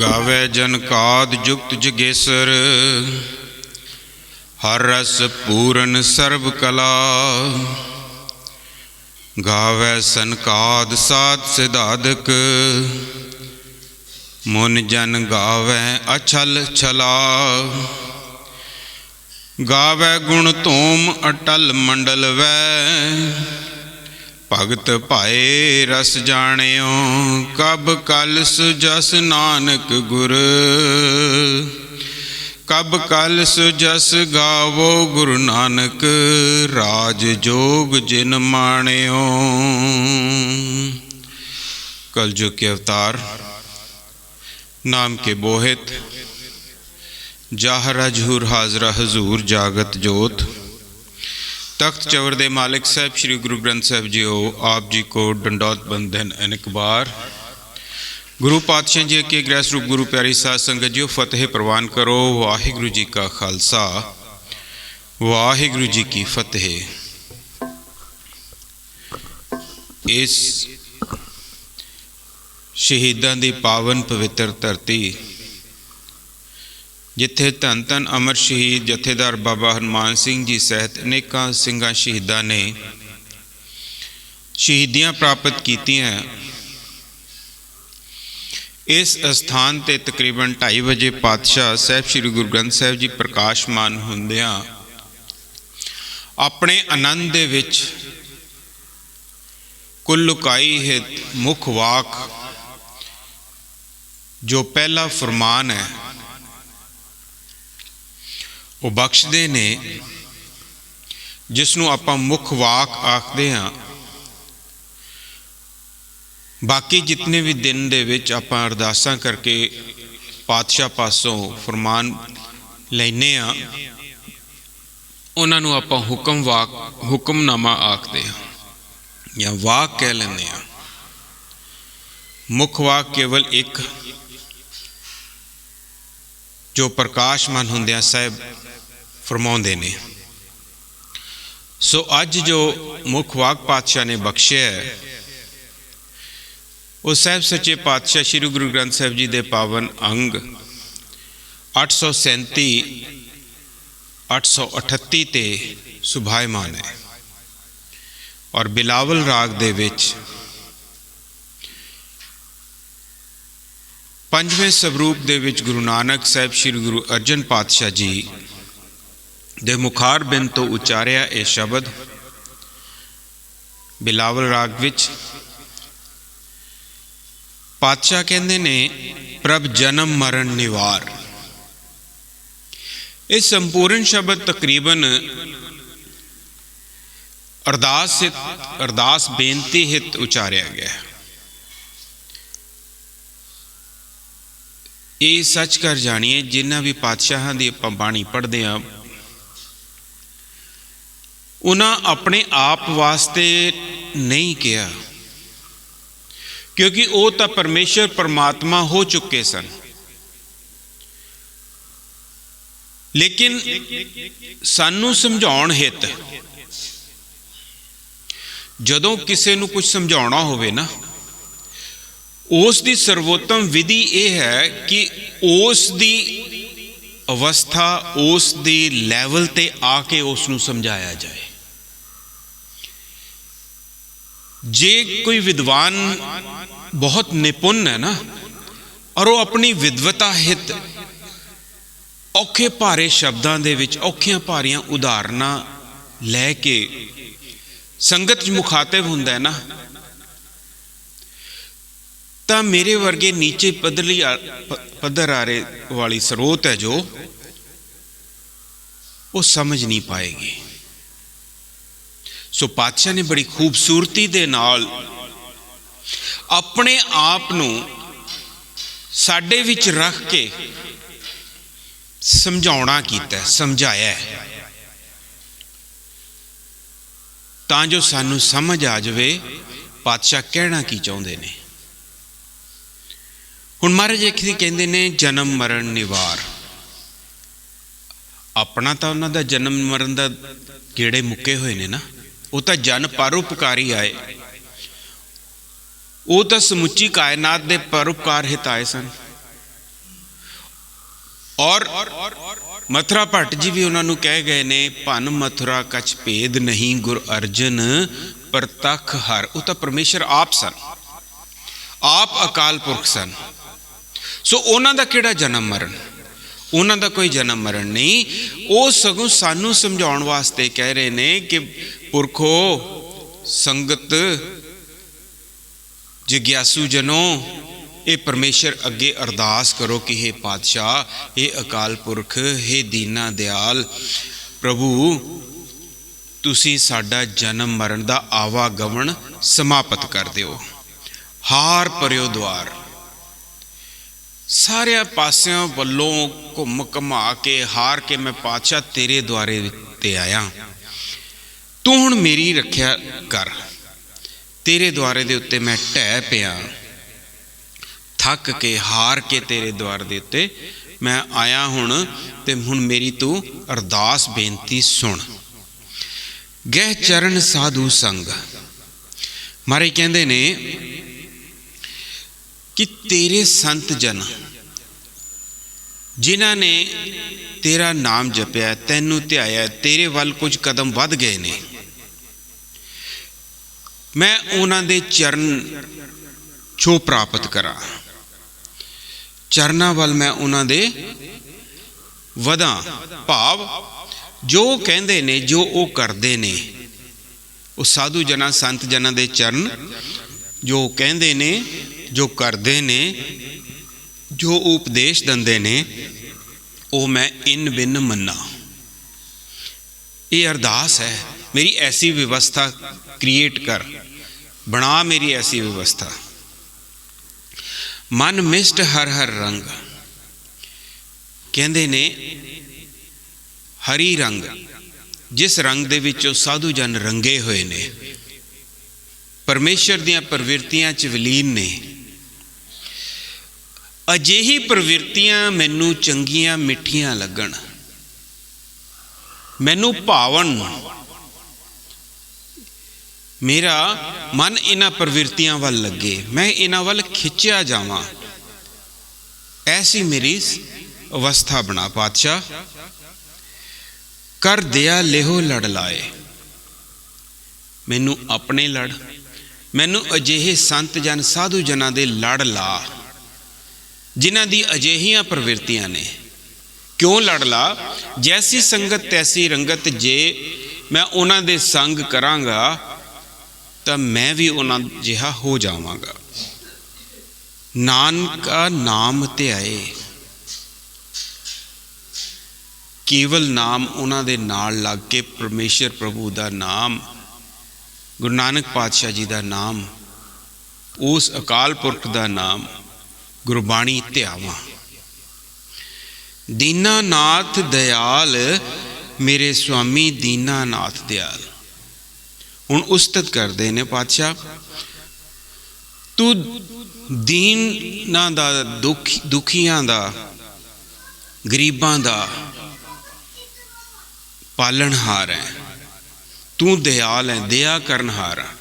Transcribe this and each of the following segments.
गावे जनकाद जुक्त जगेसर, हर रस पूरन सर्व कला। गावे सनकाद साध सिधादक, मुन जन गावे अछल छला। गावे गुण तोम अटल मंडल वै, भगत भाए रस जानियो। कब कल सुजस नानक गुर, कब कल सुजस गावो गुरु नानक। राज जोग जिन माणियो। कलयुग के अवतार नाम के बोहित, जाहरा जहूर हाजरा हजूर जागत जोत। तख्त चवर दे मालिक साहब श्री गुरु ग्रंथ साहब जी हो, आप जी को डंडौत बंधन अनेक बार। गुरु पातशाह जी के गृह स्वरूप गुरु प्यारी साध संगत जी फतेह प्रवान करो। वाहिगुरु जी का खालसा, वाहिगुरु जी की फतेह। इस शहीदां दी पावन पवित्र धरती, जिथे धन धन अमर शहीद जथेदार बाबा हनुमान सिंह जी सहित अनेकों सिंघां शहीदां ने शहीदियां प्राप्त कीतियां, इस स्थान ते तकरीबन 2:30 बजे पातशाह साहब श्री गुरु ग्रंथ साहब जी प्रकाशमान हुंदियां अपने आनंद दे विच कुल लुकाई हित मुख वाक जो पहला फरमान है वो बख्शदे ने, जिसनों आपां मुख वाक आखदे हां। बाकी जितने भी दिन दे विच आपां अरदासां करके पातशाह पासों फरमान लैने आ, उन्हां नूं आपां हुक्म वाक हुक्मनामा आखदे हां या वाक कह लैंदे हां। मुख वाक केवल एक जो प्रकाशमान हुंदियां साहिब फरमाउंदे ने। सो अज जो मुख वाक पातशाह ने बख्शे है, वो साहिब सच्चे पातशाह श्री गुरु ग्रंथ साहिब जी दे पावन अंग 837 838 ते सुभायमान है और बिलावल राग दे विच 5वें स्वरूप दे विच गुरु नानक साहिब श्री गुरु अर्जन पातशाह जी दे मुखार बिंद तो उचारिया ये शब्द बिलावल राग विच। पातशाह कहंदे ने, प्रभ जन्म मरण निवार। ये संपूर्ण शब्द तकरीबन अरदास बेनती हित उचारिया गया है। ये सच कर जानिए, जिन्हां भी पातशाहां दी आपां बाणी पढ़दे हां, उन्हां अपने आप वास्ते नहीं किया, क्योंकि वो तो परमेश्वर परमात्मा हो चुके सन। लेकिन सानू समझाउण हित जदों किसी नूं कुछ समझाउणा होवे ना, उस दी सर्वोत्तम विधि यह है कि उस दी अवस्था उस दी लैवल ते आके उसनूं समझाया जाए। जे कोई विद्वान बहुत निपुण है ना, और वो अपनी विद्वता हित औखे भारे शब्दां दे विच औखियां भारियां उदाहरणां लैके संगत च मुखातिब हुंदा है ना, तो मेरे वर्गे नीचे पद्धर आरे वाली स्रोत है जो वो समझ नहीं पाएगी। सो पातशाह ने बड़ी खूबसूरती दे नाल अपने आप नूं साडे विच रख के समझाउणा कीता, समझाया है, तां जो सानू समझ आ जाए पातशाह कहना की चाहुंदे ने। हुण महाराज एक कहंदे ने जन्म मरण निवार। अपना तो उन्हां दा जन्म मरण दा गेड़े मुक्के हुए ने ना, वो तो जन परोपकारी आए, वो तो समुची कायनात दे परोपकार हित आए सन। और मथुरा भट्ट जी भी उन्होंने कह गए ने, भन मथुरा कछ भेद नहीं, गुर अर्जन प्रतख हर। वो तो परमेश्वर आप सन, आप अकाल पुरख सन। सो उन्हों का किहड़ा जन्म मरण, उन्हों का कोई जन्म मरण नहीं। वो सगों सानू समझाउण वास्ते कह रहे ने कि पुरखो, संगत, जिग्यासू जनों, ये परमेश्वर अगे अरदास करो कि हे पातशाह, हे अकाल पुरख, हे दीना दयाल प्रभु, तुसी साडा जन्म मरण दा आवागमन समाप्त कर दिओ। हार परियो द्वार। सारे पासियों वल्लों घुम घुमा के हार के मैं पातशाह तेरे द्वारे ते आया, तू हुण मेरी रखिया कर। तेरे द्वारे दे उत्ते मैं ढह पिया, थक के हार के तेरे द्वार दे उत्ते मैं आया हुण, ते हुण मेरी तू अरदास बेनती सुन। गह चरण साधु संग। मारे कहंदे ने कि तेरे संत जन जिन्हां ने तेरा नाम जपया, तैनू ध्याया, तेरे वल कुछ कदम वध गए ने, मैं उन्हां दे चरण छो प्राप्त करा। चरना वल मैं उन्हां दे वधा। भाव जो कहंदे ने, जो वो करते ने, वो साधु जना संत जना दे चरण जो कहंदे ने, जो करते ने, जो उपदेश दिंदे ने, वो मैं इन बिन मन्ना। ये अरदास है, मेरी ऐसी व्यवस्था क्रिएट कर, बना मेरी ऐसी व्यवस्था। मन मिष्ट हर हर रंग। कहंदे ने हरी रंग, जिस रंग दे विचों साधु जन रंगे हुए ने, परमेश्वर दियां प्रवृत्तियां च विलीन ने। अजिही प्रवृत्तियां मैनू चंगियां मिठियां लगन, मैनू भावन, मेरा मन इन्हां प्रवृत्तियां वल लगे, मैं इन्हां वल खिंचिया जावां, ऐसी मेरी अवस्था बना पातशाह। कर दिया लेहो लड़ लाए। मैनू अपने लड़, मैनू अजिहे संत जन साधु जना दे लड़ ला, जिन्हां दी अजिहियां प्रवृत्तियां ने। क्यों लड़ ला? जैसी संगत तैसी रंगत। जे मैं उन्हां दे संग करांगा तो मैं भी उन्हां जिहा हो जावांगा। नानका नाम ध्याए, केवल नाम उन्हां दे नाल लग के परमेश्वर प्रभु दा नाम, गुरु नानक पातशाह जी दा नाम, उस अकाल पुरख दा नाम, गुरबाणी ध्यावां। दीनानाथ दयाल, मेरे स्वामी दीनानाथ दयाल। हुण उस्तत करदे ने पातशाह, तू दीनां दा, दुखियां दा, गरीबां दा पालनहार है, तू दयाल है, दया करनहार है।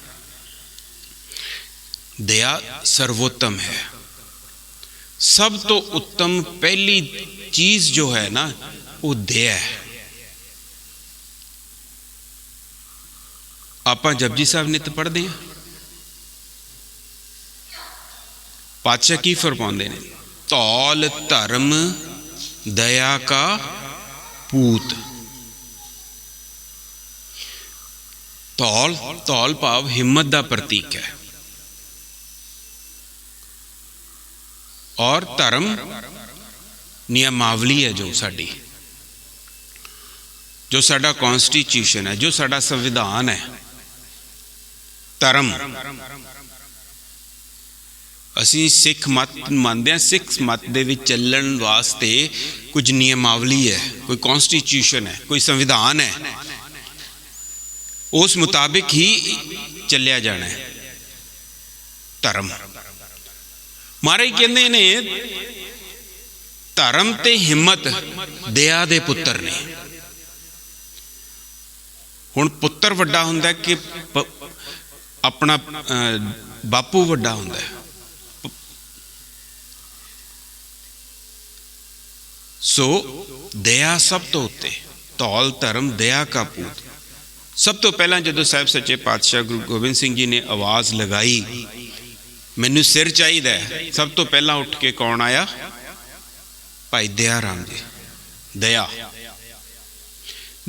दया सर्वोत्तम है। सब तो उत्तम पहली चीज जो है ना, वो दया है। आप जपजी साहब नित पढ़ते हैं, पातशाह की फरमाते ने, तौल धर्म दया का पूत। तौल, तौल भाव हिम्मत का प्रतीक है, और धर्म नियमावली है, जो साडी, जो साडा कॉन्स्टिट्यूशन है, जो साडा संविधान है। धर्म असी सिख मत मानते हैं, सिख मत दे विच चलण वास्ते कुछ नियमावली है, कोई कॉन्स्टिट्यूशन है, कोई संविधान है, उस मुताबिक ही चलिया जाना है। धर्म महाराज कहते ने, धर्म ते हिम्मत दया दे पुत्र ने। हुण पुत्र वड्डा हुंदा कि अपना बापू वड्डा हुंदा है। सो दया सब तो उत्ते, धौल धर्म दया का पूत। सब तो पहला जो साहब सच्चे पातशाह गुरु गोबिंद सिंह जी ने आवाज़ लगाई, मैनू सिर चाहिए, सब तो पहला उठ के कौन आया? भाई दया राम जी। दया,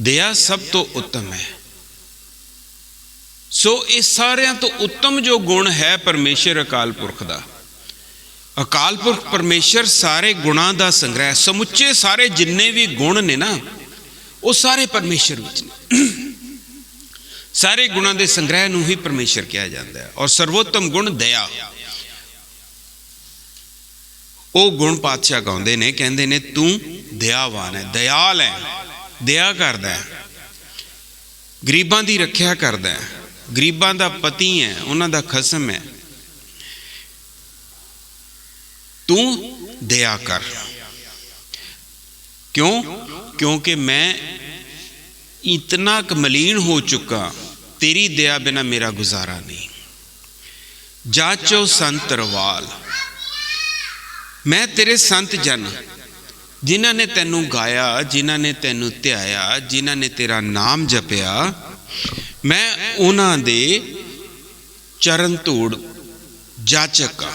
दया सब तो उत्तम है। सो इस सारिਆਂ तो उत्तम जो गुण है परमेश्वर अकाल पुरख का। अकाल पुरख परमेश्वर सारे गुणां का संग्रह, समुचे सारे जिन्ने भी गुण ने ना वो सारे परमेश्वर विच ने। सारे गुणां के संग्रह नूं ही परमेश्वर कहा जाता है। और सर्वोत्तम गुण दया, वो गुण पातशाह गाउंदे ने, कहंदे ने तू दयावान है, दयाल है, दया करदा है, गरीबां दी रखिया करदा है, गरीबां दा पति है, उन्हां दा खसम है। तू दया कर। क्यों? क्योंकि मैं इतना मलीन हो चुका, तेरी दया बिना मेरा गुजारा नहीं। जाचो संत रवाल, मैं तेरे संत जन जिन्हां ने तैनू गाया, जिन्हां ने तैनू ध्याया, जिन्हां ने तेरा नाम जपिया, मैं उन्हां दे चरण धूड़ जाचक आ,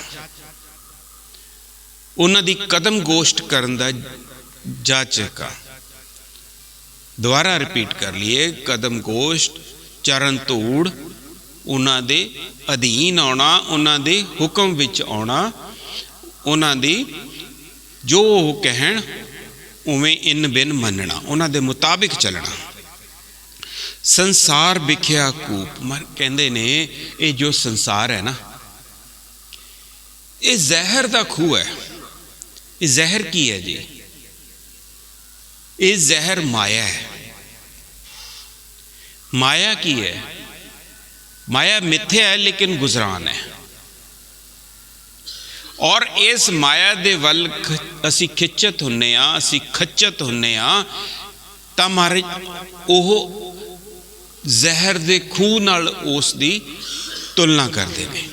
उन्हां दी कदम गोश्त करन दा जाचक आ। दोबारा रिपीट कर लिए, कदम गोश्त, चरण धूड़, उन्हां दे अधीन आउणा, उन्हां दे हुक्म विच आउणा, उन्हां दी जो वो कहण उवें इन बिन मनना, उन्हां दे मुताबिक चलना। संसार विख्या कूप, कहंदे ने ये जो संसार है ना, ये जहर दा खूह है। ये जहर की है जी? ये जहर माया है। माया की है? माया मिथ्या है लेकिन गुजरान है। और इस माया दे वल असी खिचत हुन्ने आ, असी खचत हुन्ने आ, तां मारे ओह जहर दे खूह नाल उस दी तुलना करते हैं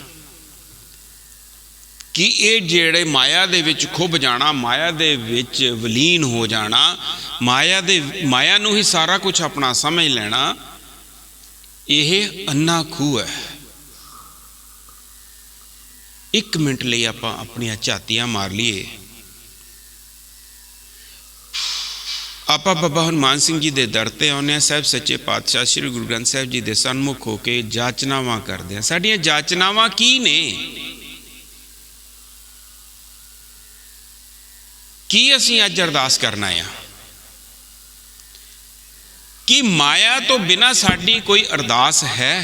कि ये जेड़े माया दे विच खुब जाना, माया दे विच वलीन हो जाना, माया नूं ही सारा कुछ अपना समझ लेना, यह अन्ना खूह है। एक मिनट लिए आपां अपनियां झातियां मार लीए। आपां बाबा हनुमान सिंह जी दे दर ते आउंदे हां, साहिब सच्चे पातशाह श्री गुरु ग्रंथ साहिब जी दे सन्मुख होके जाचनावां करदे हां। साडीआं जाचनावां की ने? की असीं अज अरदास करना है कि माया तो बिना साडी कोई अरदास है?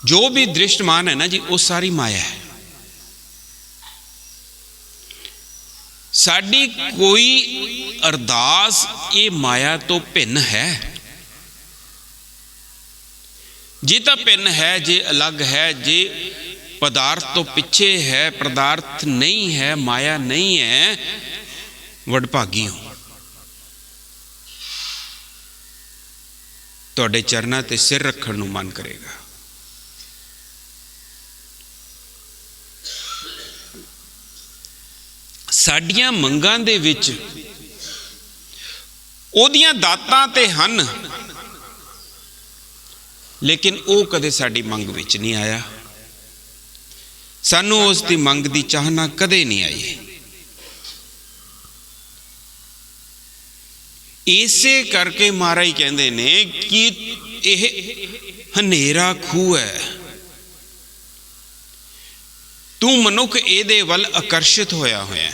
जो भी दृष्टमान है ना जी, वो सारी माया है। साडी कोई अरदास ये माया तो भिन्न है? जे तो भिन्न है, जे अलग है, जे पदार्थ तो पीछे है, पदार्थ नहीं है, माया नहीं है, वडभागी हो। तुहाडे चरनां ते सिर रखण नूं मन करेगा। साडियां मंगां दे विच ओदियां दातां ते हन, लेकिन वो कदे साडी मंग विच नहीं आया। सानू उसकी मंग की चाहना कदे नहीं आई। इसे करके महाराज कहते ने कि यह हनेरा खूह है। तू मनुख एदे वल आकर्षित होया होया,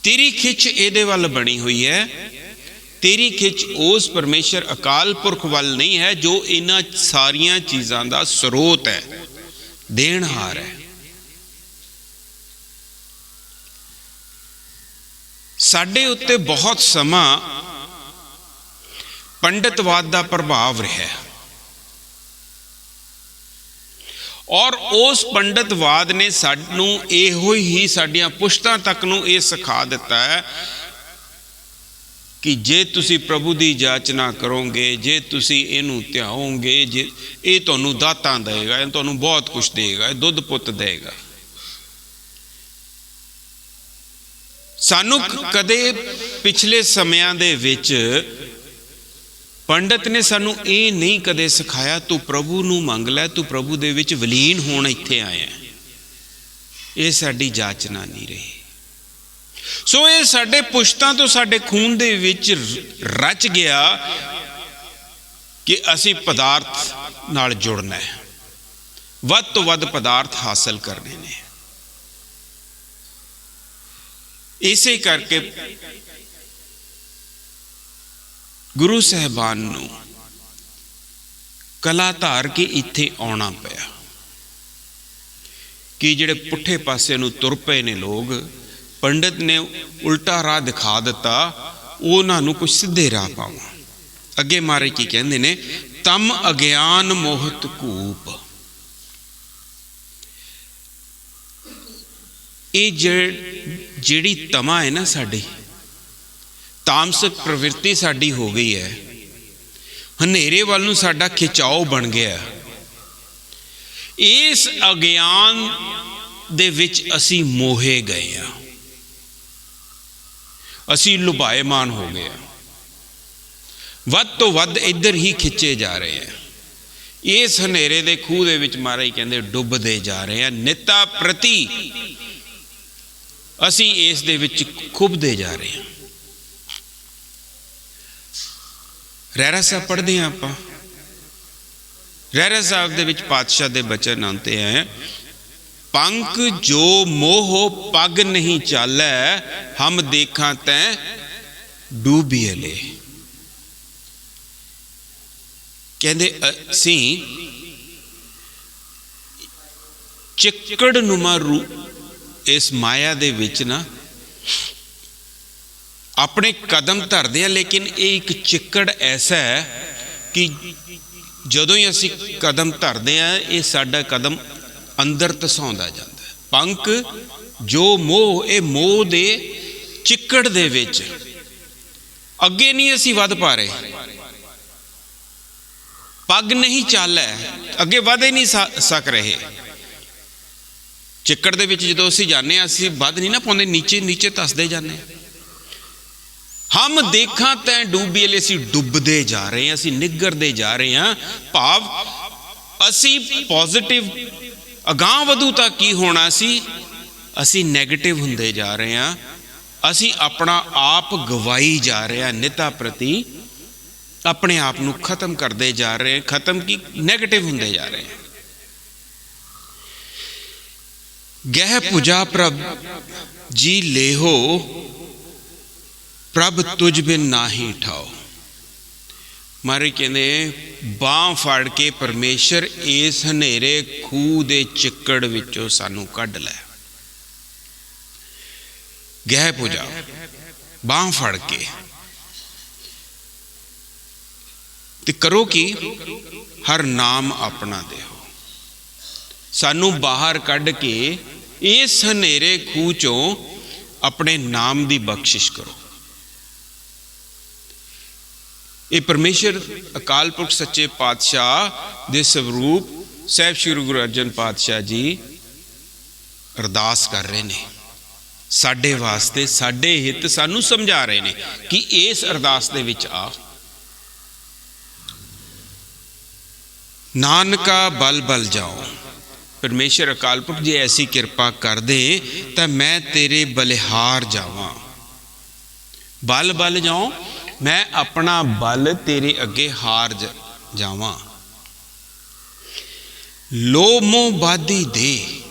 तेरी खिच एदे वल बनी हुई है। तेरी खिच उस परमेश्वर अकाल पुरख वल नहीं है जो इन्हां सारियां चीज़ां दा स्रोत है, देनहार है। साडे उत्ते बहुत समा पंडितवाद का प्रभाव रहा है और उस पंडितवाद ने सानू इहो ही साडियां पुश्तां तक नू ये सिखा दिता है कि जे तुसी प्रभु की जाचना करोगे, जे तुसी इनू ध्याओगे, जे ये तुहानू दातां देगा, ये तुहानू बहुत कुछ देगा, दुध पुत देगा। ਸਾਨੂੰ ਕਦੇ ਪਿਛਲੇ ਸਮਿਆਂ ਦੇ ਵਿੱਚ ਪੰਡਤ ਨੇ ਸਾਨੂੰ ਇਹ ਨਹੀਂ ਕਦੇ ਸਿਖਾਇਆ ਤੂੰ ਪ੍ਰਭੂ ਨੂੰ ਮੰਗ ਲੈ, ਤੂੰ ਪ੍ਰਭੂ ਦੇ ਵਿੱਚ ਵਿਲੀਨ ਹੋਣ ਇੱਥੇ ਆਇਆ। ਇਹ ਸਾਡੀ ਜਾਚਨਾ ਨਹੀਂ ਰਹੀ। ਸੋ ਇਹ ਸਾਡੇ ਪੁਸ਼ਤਾਂ ਤੋਂ ਸਾਡੇ ਖੂਨ ਦੇ ਵਿੱਚ ਰਚ ਗਿਆ ਕਿ ਅਸੀਂ ਪਦਾਰਥ ਨਾਲ ਜੁੜਨਾ ਹੈ, ਵੱਧ ਤੋਂ ਵੱਧ ਪਦਾਰਥ ਹਾਸਲ ਕਰਨੇ ਨੇ। ਇਸੇ ਕਰਕੇ ਗੁਰੂ ਸਾਹਿਬਾਨ ਨੂੰ ਕਲਾ ਧਾਰ ਕੇ ਇੱਥੇ ਆਉਣਾ ਪਿਆ ਕਿ ਜਿਹੜੇ ਪੁੱਠੇ ਪਾਸੇ ਨੂੰ ਤੁਰ ਪਏ ਨੇ ਲੋਕ, ਪੰਡਤ ਨੇ ਉਲਟਾ ਰਾਹ ਦਿਖਾ ਦਿੱਤਾ, ਉਹਨਾਂ ਨੂੰ ਕੁਝ ਸਿੱਧੇ ਰਾਹ ਪਾਵਾਂ। ਅੱਗੇ ਮਹਾਰਾਜ ਕੀ ਕਹਿੰਦੇ ਨੇ, ਤਮ ਅਗਿਆਨ ਮੋਹਤ ਕੂਪ। ਇਹ ਜਿਹੜੀ ਤਮਾ ਹੈ ਨਾ, ਸਾਡੀ ਤਾਮਸਿਕ ਪ੍ਰਵਿਰਤੀ ਸਾਡੀ ਹੋ ਗਈ ਹੈ, ਹਨੇਰੇ ਵੱਲ ਨੂੰ ਸਾਡਾ ਖਿਚਾਓ ਬਣ ਗਿਆ। ਇਸ ਅਗਿਆਨ ਦੇ ਵਿੱਚ ਅਸੀਂ ਮੋਹੇ ਗਏ ਹਾਂ, ਅਸੀਂ ਲੁਭਾਏਮਾਨ ਹੋ ਗਏ ਹਾਂ, ਵੱਧ ਤੋਂ ਵੱਧ ਇੱਧਰ ਹੀ ਖਿੱਚੇ ਜਾ ਰਹੇ ਹਾਂ। ਇਸ ਹਨੇਰੇ ਦੇ ਖੂਹ ਦੇ ਵਿੱਚ ਮਹਾਰਾਜ ਕਹਿੰਦੇ ਡੁੱਬਦੇ ਜਾ ਰਹੇ ਹਾਂ। ਨਿਤਾ ਪ੍ਰਤੀ ਅਸੀਂ ਇਸ ਦੇ ਵਿੱਚ ਖੁੱਬਦੇ ਜਾ ਰਹੇ ਹਾਂ। ਰਹਿਰਾ ਸਾਹਿਬ ਪੜ੍ਹਦੇ ਹਾਂ ਆਪਾਂ। ਰਹਿਰਾ ਸਾਹਿਬ ਦੇ ਵਿੱਚ ਪਾਤਸ਼ਾਹ ਦੇ ਬਚਨ ਆਉਂਦੇ ਹੈ, ਪੰਕ ਜੋ ਮੋਹ ਪਗ ਨਹੀਂ ਚਾਲੈ, ਹਮ ਦੇਖਾਂ ਤੈਂ ਡੂਬੀਲੇ। ਕਹਿੰਦੇ ਅਸੀਂ ਚਿੱਕੜ ਨੂਮਾ ਇਸ ਮਾਇਆ ਦੇ ਵਿੱਚ ਨਾ ਆਪਣੇ ਕਦਮ ਧਰਦੇ ਹਾਂ, ਲੇਕਿਨ ਇਹ ਇੱਕ ਚਿੱਕੜ ਐਸਾ ਹੈ ਕਿ ਜਦੋਂ ਹੀ ਅਸੀਂ ਕਦਮ ਧਰਦੇ ਹਾਂ, ਇਹ ਸਾਡਾ ਕਦਮ ਅੰਦਰ ਧਸਾਉਂਦਾ ਜਾਂਦਾ ਹੈ। ਪੰਕ ਜੋ ਮੋਹ, ਇਹ ਮੋਹ ਦੇ ਚਿੱਕੜ ਦੇ ਵਿੱਚ ਅੱਗੇ ਨਹੀਂ ਅਸੀਂ ਵੱਧ ਪਾ ਰਹੇ। ਪੱਗ ਨਹੀਂ ਚਾਲੈ, ਅੱਗੇ ਵਧ ਹੀ ਨਹੀਂ ਸਕ ਰਹੇ। ਚਿੱਕੜ ਦੇ ਵਿੱਚ ਜਦੋਂ ਅਸੀਂ ਜਾਂਦੇ ਹਾਂ, ਅਸੀਂ ਵੱਧ ਨਹੀਂ ਨਾ ਪਾਉਂਦੇ, ਨੀਚੇ ਨੀਚੇ ਧੱਸਦੇ ਜਾਂਦੇ ਹਾਂ। ਹਮ ਦੇਖਾਂ ਤੈਂ ਡੂਬੀਲੇ, ਅਸੀਂ ਡੁੱਬਦੇ ਜਾ ਰਹੇ ਹਾਂ, ਅਸੀਂ ਨਿੱਘਰਦੇ ਜਾ ਰਹੇ ਹਾਂ। ਭਾਵ ਅਸੀਂ ਪੋਜ਼ਿਟਿਵ ਅਗਾਂਹ ਵਧੂ ਤਾਂ ਕੀ ਹੋਣਾ ਸੀ, ਅਸੀਂ ਨੈਗੇਟਿਵ ਹੁੰਦੇ ਜਾ ਰਹੇ ਹਾਂ। ਅਸੀਂ ਆਪਣਾ ਆਪ ਗਵਾਈ ਜਾ ਰਹੇ ਹਾਂ, ਨਿਤਾ ਪ੍ਰਤੀ ਆਪਣੇ ਆਪ ਨੂੰ ਖਤਮ ਕਰਦੇ ਜਾ ਰਹੇ ਹਾਂ। ਖਤਮ ਕੀ, ਨੈਗੇਟਿਵ ਹੁੰਦੇ ਜਾ ਰਹੇ ਹਾਂ। ਗਹਿ ਪੂਜਾ ਪ੍ਰਭ ਜੀ ਲੇਹੋ, ਪ੍ਰਭ ਤੁਝ ਬਿਨ ਨਾਹੀ ਠਾਓ। ਮਾਰੇ ਕਹਿੰਦੇ ਬਾਂਹ ਫੜ ਕੇ ਪਰਮੇਸ਼ਰ ਇਸ ਹਨੇਰੇ ਖੂਹ ਦੇ ਚਿੱਕੜ ਵਿੱਚੋਂ ਸਾਨੂੰ ਕੱਢ ਲੈ। ਗਹਿ ਪੂਜਾ, ਬਾਂਹ ਫੜ ਕੇ। ਤੇ ਕਰੋ ਕੀ, ਹਰ ਨਾਮ ਆਪਣਾ ਦੇਹੋ। ਸਾਨੂੰ ਬਾਹਰ ਕੱਢ ਕੇ ਇਸ ਹਨੇਰੇ ਖੂਹ ਚੋਂ ਆਪਣੇ ਨਾਮ ਦੀ ਬਖਸ਼ਿਸ਼ ਕਰੋ। ਇਹ ਪਰਮੇਸ਼ਰ ਅਕਾਲ ਪੁਰਖ ਸੱਚੇ ਪਾਤਸ਼ਾਹ ਦੇ ਸਰੂਪ ਸਾਹਿਬ ਸ਼੍ਰੀ ਗੁਰੂ ਅਰਜਨ ਪਾਤਸ਼ਾਹ ਜੀ ਅਰਦਾਸ ਕਰ ਰਹੇ ਨੇ ਸਾਡੇ ਵਾਸਤੇ, ਸਾਡੇ ਹਿੱਤ ਸਾਨੂੰ ਸਮਝਾ ਰਹੇ ਨੇ ਕਿ ਇਸ ਅਰਦਾਸ ਦੇ ਵਿੱਚ ਆ। ਨਾਨਕਾ ਬਲ ਬਲ ਜਾਓ। ਪਰਮੇਸ਼ਰ ਅਕਾਲ ਪੁਰਖ ਜੇ ਐਸੀ ਕਿਰਪਾ ਕਰ ਦੇ ਤਾਂ ਮੈਂ ਤੇਰੇ ਬਲਿਹਾਰ ਜਾਵਾਂ। ਬਲ ਬਲ ਜਾਓ, ਮੈਂ ਆਪਣਾ ਬਲ ਤੇਰੇ ਅੱਗੇ ਹਾਰ ਜਾਵਾਂ। ਲੋਭ ਮੋਹ ਬਾਦੀ ਦੇ।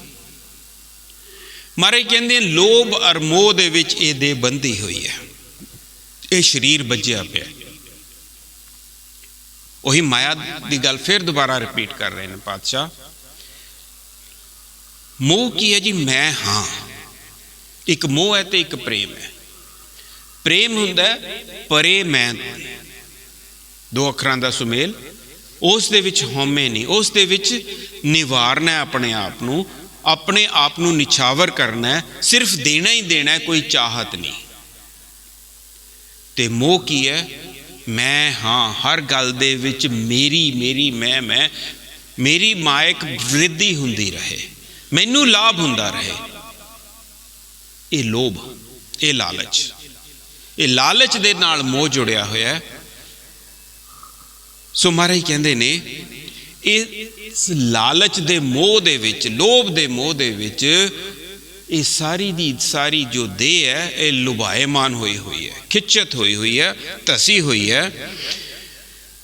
ਮਾਰੇ ਕਹਿੰਦੇ ਲੋਭ ਅਰ ਮੋਹ ਦੇ ਵਿੱਚ ਇਹ ਦੇਹ ਬੰਦੀ ਹੋਈ ਹੈ, ਇਹ ਸਰੀਰ ਬੱਝਿਆ ਪਿਆ। ਉਹੀ ਮਾਇਆ ਦੀ ਗੱਲ ਫਿਰ ਦੁਬਾਰਾ ਰਿਪੀਟ ਕਰ ਰਹੇ ਨੇ ਪਾਤਸ਼ਾਹ। ਮੋਹ ਕੀ ਹੈ ਜੀ? ਮੈਂ ਹਾਂ। ਇੱਕ ਮੋਹ ਹੈ ਤੇ ਇੱਕ ਪ੍ਰੇਮ ਹੈ। ਪ੍ਰੇਮ ਹੁੰਦਾ ਪਰੇ ਮੈਂ, ਦੋ ਅੱਖਰਾਂ ਦਾ ਸੁਮੇਲ। ਉਸ ਦੇ ਵਿੱਚ ਹਉਮੈ ਨਹੀਂ, ਉਸ ਦੇ ਵਿੱਚ ਨਿਵਾਰਨਾ ਆਪਣੇ ਆਪ ਨੂੰ, ਆਪਣੇ ਆਪ ਨੂੰ ਨਿਛਾਵਰ ਕਰਨਾ ਹੈ, ਸਿਰਫ ਦੇਣਾ ਹੀ ਦੇਣਾ ਹੈ, ਕੋਈ ਚਾਹਤ ਨਹੀਂ। ਤੇ ਮੋਹ ਕੀ ਹੈ? ਮੈਂ ਹਾਂ। ਹਰ ਗੱਲ ਦੇ ਵਿੱਚ ਮੇਰੀ ਮੇਰੀ ਮੈਂ ਮੇਰੀ ਮਾਇਕ ਵ੍ਰਿੱਧੀ ਹੁੰਦੀ ਰਹੇ, ਮੈਨੂੰ ਲਾਭ ਹੁੰਦਾ ਰਹੇ। ਇਹ ਲੋਭ, ਇਹ ਲਾਲਚ ਦੇ ਨਾਲ ਮੋਹ ਜੁੜਿਆ ਹੋਇਆ ਹੈ। ਸੋ ਮਹਾਰਾਜ ਕਹਿੰਦੇ ਨੇ ਇਸ ਲਾਲਚ ਦੇ ਮੋਹ ਦੇ ਵਿੱਚ, ਲੋਭ ਦੇ ਮੋਹ ਦੇ ਵਿੱਚ ਇਹ ਸਾਰੀ ਦੀ ਸਾਰੀ ਜੋ ਦੇਹ ਹੈ ਇਹ ਲੁਭਾਏਮਾਨ ਹੋਈ ਹੈ, ਖਿੱਚਤ ਹੋਈ ਹੈ, ਧਸੀ ਹੋਈ ਹੈ।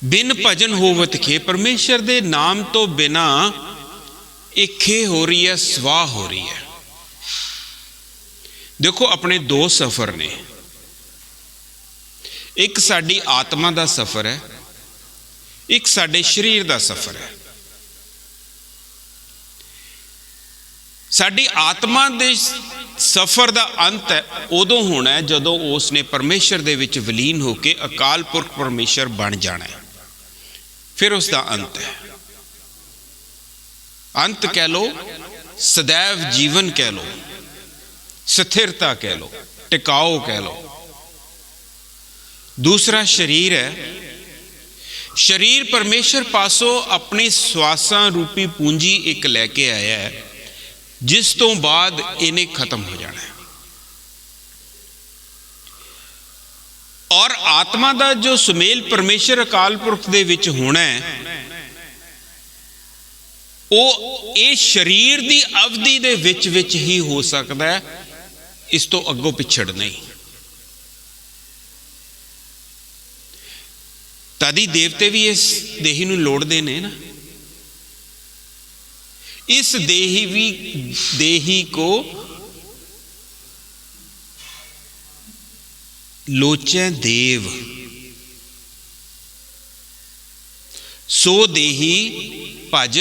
ਬਿਨ ਭਜਨ ਹੋਵਤ ਖੇ, ਪਰਮੇਸ਼ਰ ਦੇ ਨਾਮ ਤੋਂ ਬਿਨਾ ਇਹ ਖੇ ਹੋ ਰਹੀ ਹੈ, ਸਵਾਹ ਹੋ ਰਹੀ ਹੈ। ਦੇਖੋ ਆਪਣੇ ਦੋ ਸਫ਼ਰ ਨੇ, ਇੱਕ ਸਾਡੀ ਆਤਮਾ ਦਾ ਸਫ਼ਰ ਹੈ, ਇੱਕ ਸਾਡੇ ਸਰੀਰ ਦਾ ਸਫ਼ਰ ਹੈ। ਸਾਡੀ ਆਤਮਾ ਦੇ ਸਫ਼ਰ ਦਾ ਅੰਤ ਹੈ ਉਦੋਂ ਹੋਣਾ ਹੈ ਜਦੋਂ ਉਸ ਨੇ ਪਰਮੇਸ਼ਰ ਦੇ ਵਿੱਚ ਵਿਲੀਨ ਹੋ ਕੇ ਅਕਾਲ ਪੁਰਖ ਪਰਮੇਸ਼ਰ ਬਣ ਜਾਣਾ ਹੈ। ਫਿਰ ਉਸ ਦਾ ਅੰਤ ਹੈ। ਅੰਤ ਕਹਿ ਲੋ, ਸदैव ਜੀਵਨ ਕਹਿ ਲੋ, ਸਥਿਰਤਾ ਕਹਿ ਲੋ, ਟਿਕਾਓ ਕਹਿ ਲੋ। ਦੂਸਰਾ ਸਰੀਰ ਹੈ। ਸਰੀਰ ਪਰਮੇਸ਼ਰ ਪਾਸੋਂ ਆਪਣੀ ਸਵਾਸਾਂ ਰੂਪੀ ਪੂੰਜੀ ਇੱਕ ਲੈ ਕੇ ਆਇਆ ਹੈ, ਜਿਸ ਤੋਂ ਬਾਅਦ ਇਹਨੇ ਖਤਮ ਹੋ ਜਾਣਾ ਹੈ। ਔਰ ਆਤਮਾ ਦਾ ਜੋ ਸੁਮੇਲ ਪਰਮੇਸ਼ਰ ਅਕਾਲ ਪੁਰਖ ਦੇ ਵਿੱਚ ਹੋਣਾ ਹੈ, ਉਹ ਇਹ ਸਰੀਰ ਦੀ ਅਵਧੀ ਦੇ ਵਿੱਚ ਹੀ ਹੋ ਸਕਦਾ ਹੈ, ਇਸ ਤੋਂ ਅੱਗੋਂ ਪਿਛੜ ਨਹੀਂ। ਤਦੀ ਦੇਵਤੇ ਵੀ ਇਸ ਦੇਹੀ ਨੂੰ ਲੋੜਦੇ ਨੇ ਨਾ। इस देही को लोचे देव, सो देही भज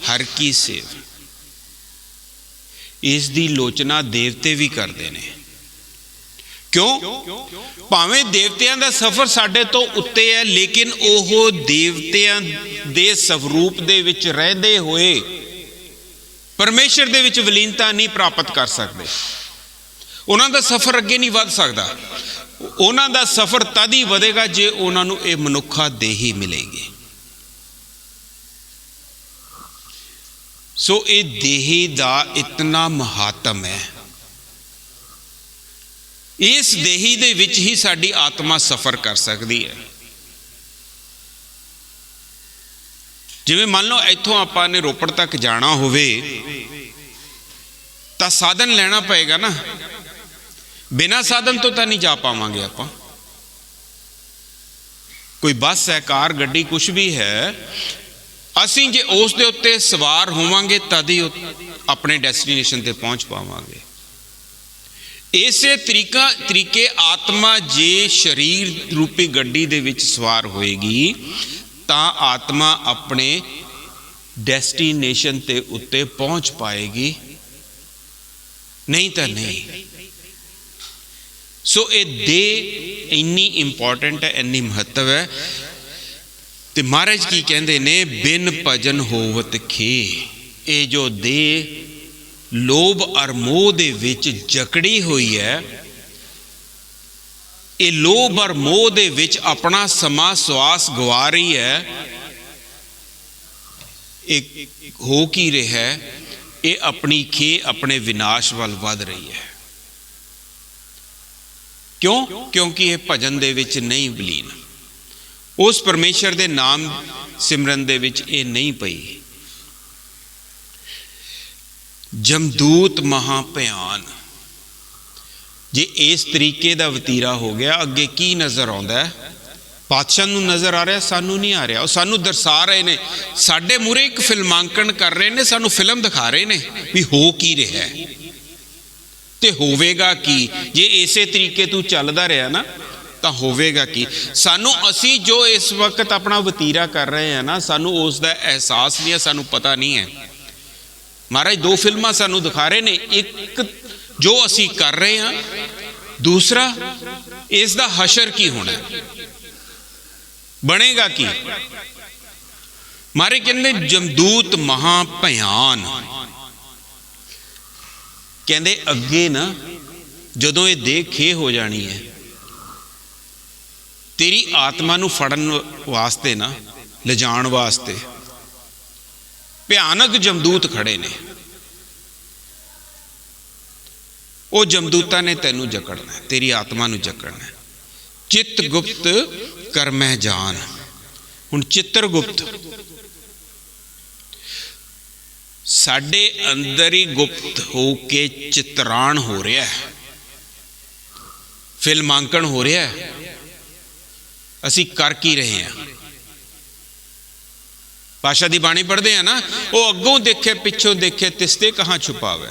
हर की सेव। इस दी लोचना देवते भी करते हैं। क्यों? भावें देवतियां दा सफर साडे तो उत्ते है, लेकिन ओह देवतियां दे स्वरूप दे विच रहंदे होए परमेश्वर दे विच विलीनता नहीं प्राप्त कर सकते। उन्हां दा सफ़र अगे नहीं वध सकदा। उन्हां दा सफ़र तद ही वधेगा जे उन्हां नूं इह मनुखा देही मिलेगी। सो ये देही दा इतना महात्म है। इस देही दे विच ही साडी आत्मा सफ़र कर सकती है। जिवें मान लो इत्थों आपां ने रोपड़ तक जाना होवे तां साधन लेना पएगा ना। बिना साधन तो नहीं जा पावांगे आपां। कोई बस है, कार, गड्डी कुछ भी है, असीं जे उस दे उत्ते सवार होवांगे तद ही अपने डेस्टिनेशन ते पहुंच पावांगे। इसे तरीके आत्मा जे शरीर रूपी गड्डी दे विच सवार होएगी तां आत्मा अपने डेस्टिनेशन ते उत्ते पहुंच पाएगी, नहीं तो नहीं। सो ये देह इन्नी इंपॉर्टेंट है, इन्नी महत्व है। ते महाराज की कहते ने, बिन भजन होवत खे। ये जो देह लोभ और मोह दे विच जकड़ी हुई है, ये लोभ और मोह दे विच अपना समा श्वास गवा रही है। एक हो की रहा है, ये अपनी खे अपने विनाश वाल वध रही है। क्यों? क्योंकि ये भजन दे विच नहीं विलीन, उस परमेश्वर दे नाम सिमरन दे विच ये नहीं पई। जमदूत महाभयान, जे इस तरीके का वतीरा हो गया, अगे की नज़र आता है? बादशाह नूं नज़र आ रहा, सानू नहीं आ रहा। सानू दर्शा रहे ने, साडे मूहरे एक फिल्मांकन कर रहे ने, सानू फिल्म दिखा रहे ने भी हो की रहा है ते होवेगा की। जे इसे तरीके तू चलदा रहा ना तो होवेगा की। सानू असी जो इस वक्त अपना वतीरा कर रहे हैं ना, सानू उसका एहसास नहीं है, सानू पता नहीं है। महाराज दो फिल्मां सानू दिखा रहे ने, एक जो असी कर रहे हैं, दूसरा इसका हशर की होना, बनेगा की। मारे कहते जमदूत महाभयान, कहते अगे ना जदों ये देह खे हो जानी है, तेरी आत्मा नूं फड़न वास्ते ना, ले जाण वास्ते भयानक जमदूत खड़े ने। ਉਹ ਜਮਦੂਤਾਂ ਨੇ ਤੈਨੂੰ ਜਕੜਨਾ, ਤੇਰੀ ਆਤਮਾ ਨੂੰ ਜਕੜਨਾ। ਚਿੱਤ ਗੁਪਤ ਕਰਮੈ ਜਾਨ। ਹੁਣ ਚਿੱਤਰਗੁਪਤ ਸਾਡੇ ਅੰਦਰ ਹੀ ਗੁਪਤ ਹੋ ਕੇ ਚਿਤਰਾਣ ਹੋ ਰਿਹਾ ਹੈ, ਫਿਲਮਾਂਕਣ ਹੋ ਰਿਹਾ ਹੈ। ਅਸੀਂ ਕਰ ਕੀ ਰਹੇ ਹਾਂ? ਪਾਸ਼ਾ ਦੀ ਬਾਣੀ ਪੜ੍ਹਦੇ ਆ ਨਾ, ਉਹ ਅੱਗੋਂ ਦੇਖੇ ਪਿੱਛੋਂ ਦੇਖੇ ਤਿਸਤੇ ਕਹਾਂ ਛੁਪਾਵੇ।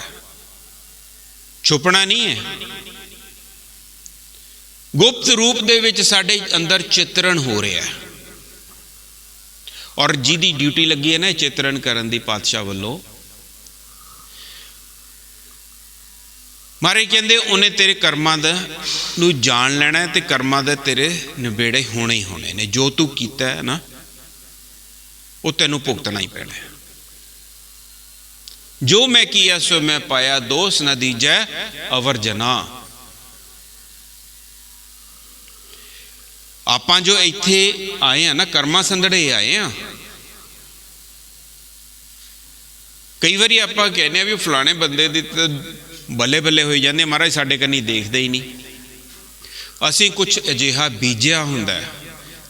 ਛੁਪਣਾ ਨਹੀਂ ਹੈ। ਗੁਪਤ ਰੂਪ ਦੇ ਵਿੱਚ ਸਾਡੇ ਅੰਦਰ ਚਿਤਰਣ ਹੋ ਰਿਹਾ ਹੈ, ਔਰ ਜਿਹਦੀ ਡਿਊਟੀ ਲੱਗੀ ਹੈ ਨਾ ਚਿਤਰਣ ਕਰਨ ਦੀ ਪਾਤਸ਼ਾਹ ਵੱਲੋਂ, ਮਾਰੇ ਕਹਿੰਦੇ ਉਹਨੇ ਤੇਰੇ ਕਰਮਾਂ ਦਾ ਨੂੰ ਜਾਣ ਲੈਣਾ ਤੇ ਕਰਮਾਂ ਦੇ ਤੇਰੇ ਨਿਬੇੜੇ ਹੋਣੇ ਹੀ ਹੋਣੇ ਨੇ। ਜੋ ਤੂੰ ਕੀਤਾ ਹੈ ਨਾ ਉਹ ਤੈਨੂੰ ਭੁਗਤਣਾ ਹੀ ਪੈਣਾ। ਜੋ ਮੈਂ ਕੀਆ ਸੋ ਮੈਂ ਪਾਇਆ, ਦੋਸ ਨ ਦੀਜੈ ਅਵਰ ਜਨਾ। ਆਪਾਂ ਜੋ ਇੱਥੇ ਆਏ ਆ ਨਾ, ਕਰਮਾਂ ਸੰਦੜੇ ਆਏ ਆ। ਕਈ ਵਾਰੀ ਆਪਾਂ ਕਹਿੰਦੇ ਆ ਵੀ ਫਲਾਣੇ ਬੰਦੇ ਦੀ ਤਾਂ ਬੱਲੇ ਬੱਲੇ ਹੋਈ ਜਾਂਦੇ, ਮਹਾਰਾਜ ਸਾਡੇ ਕੰਨੀ ਦੇਖਦੇ ਹੀ ਨਹੀਂ। ਅਸੀਂ ਕੁਝ ਅਜਿਹਾ ਬੀਜਿਆ ਹੁੰਦਾ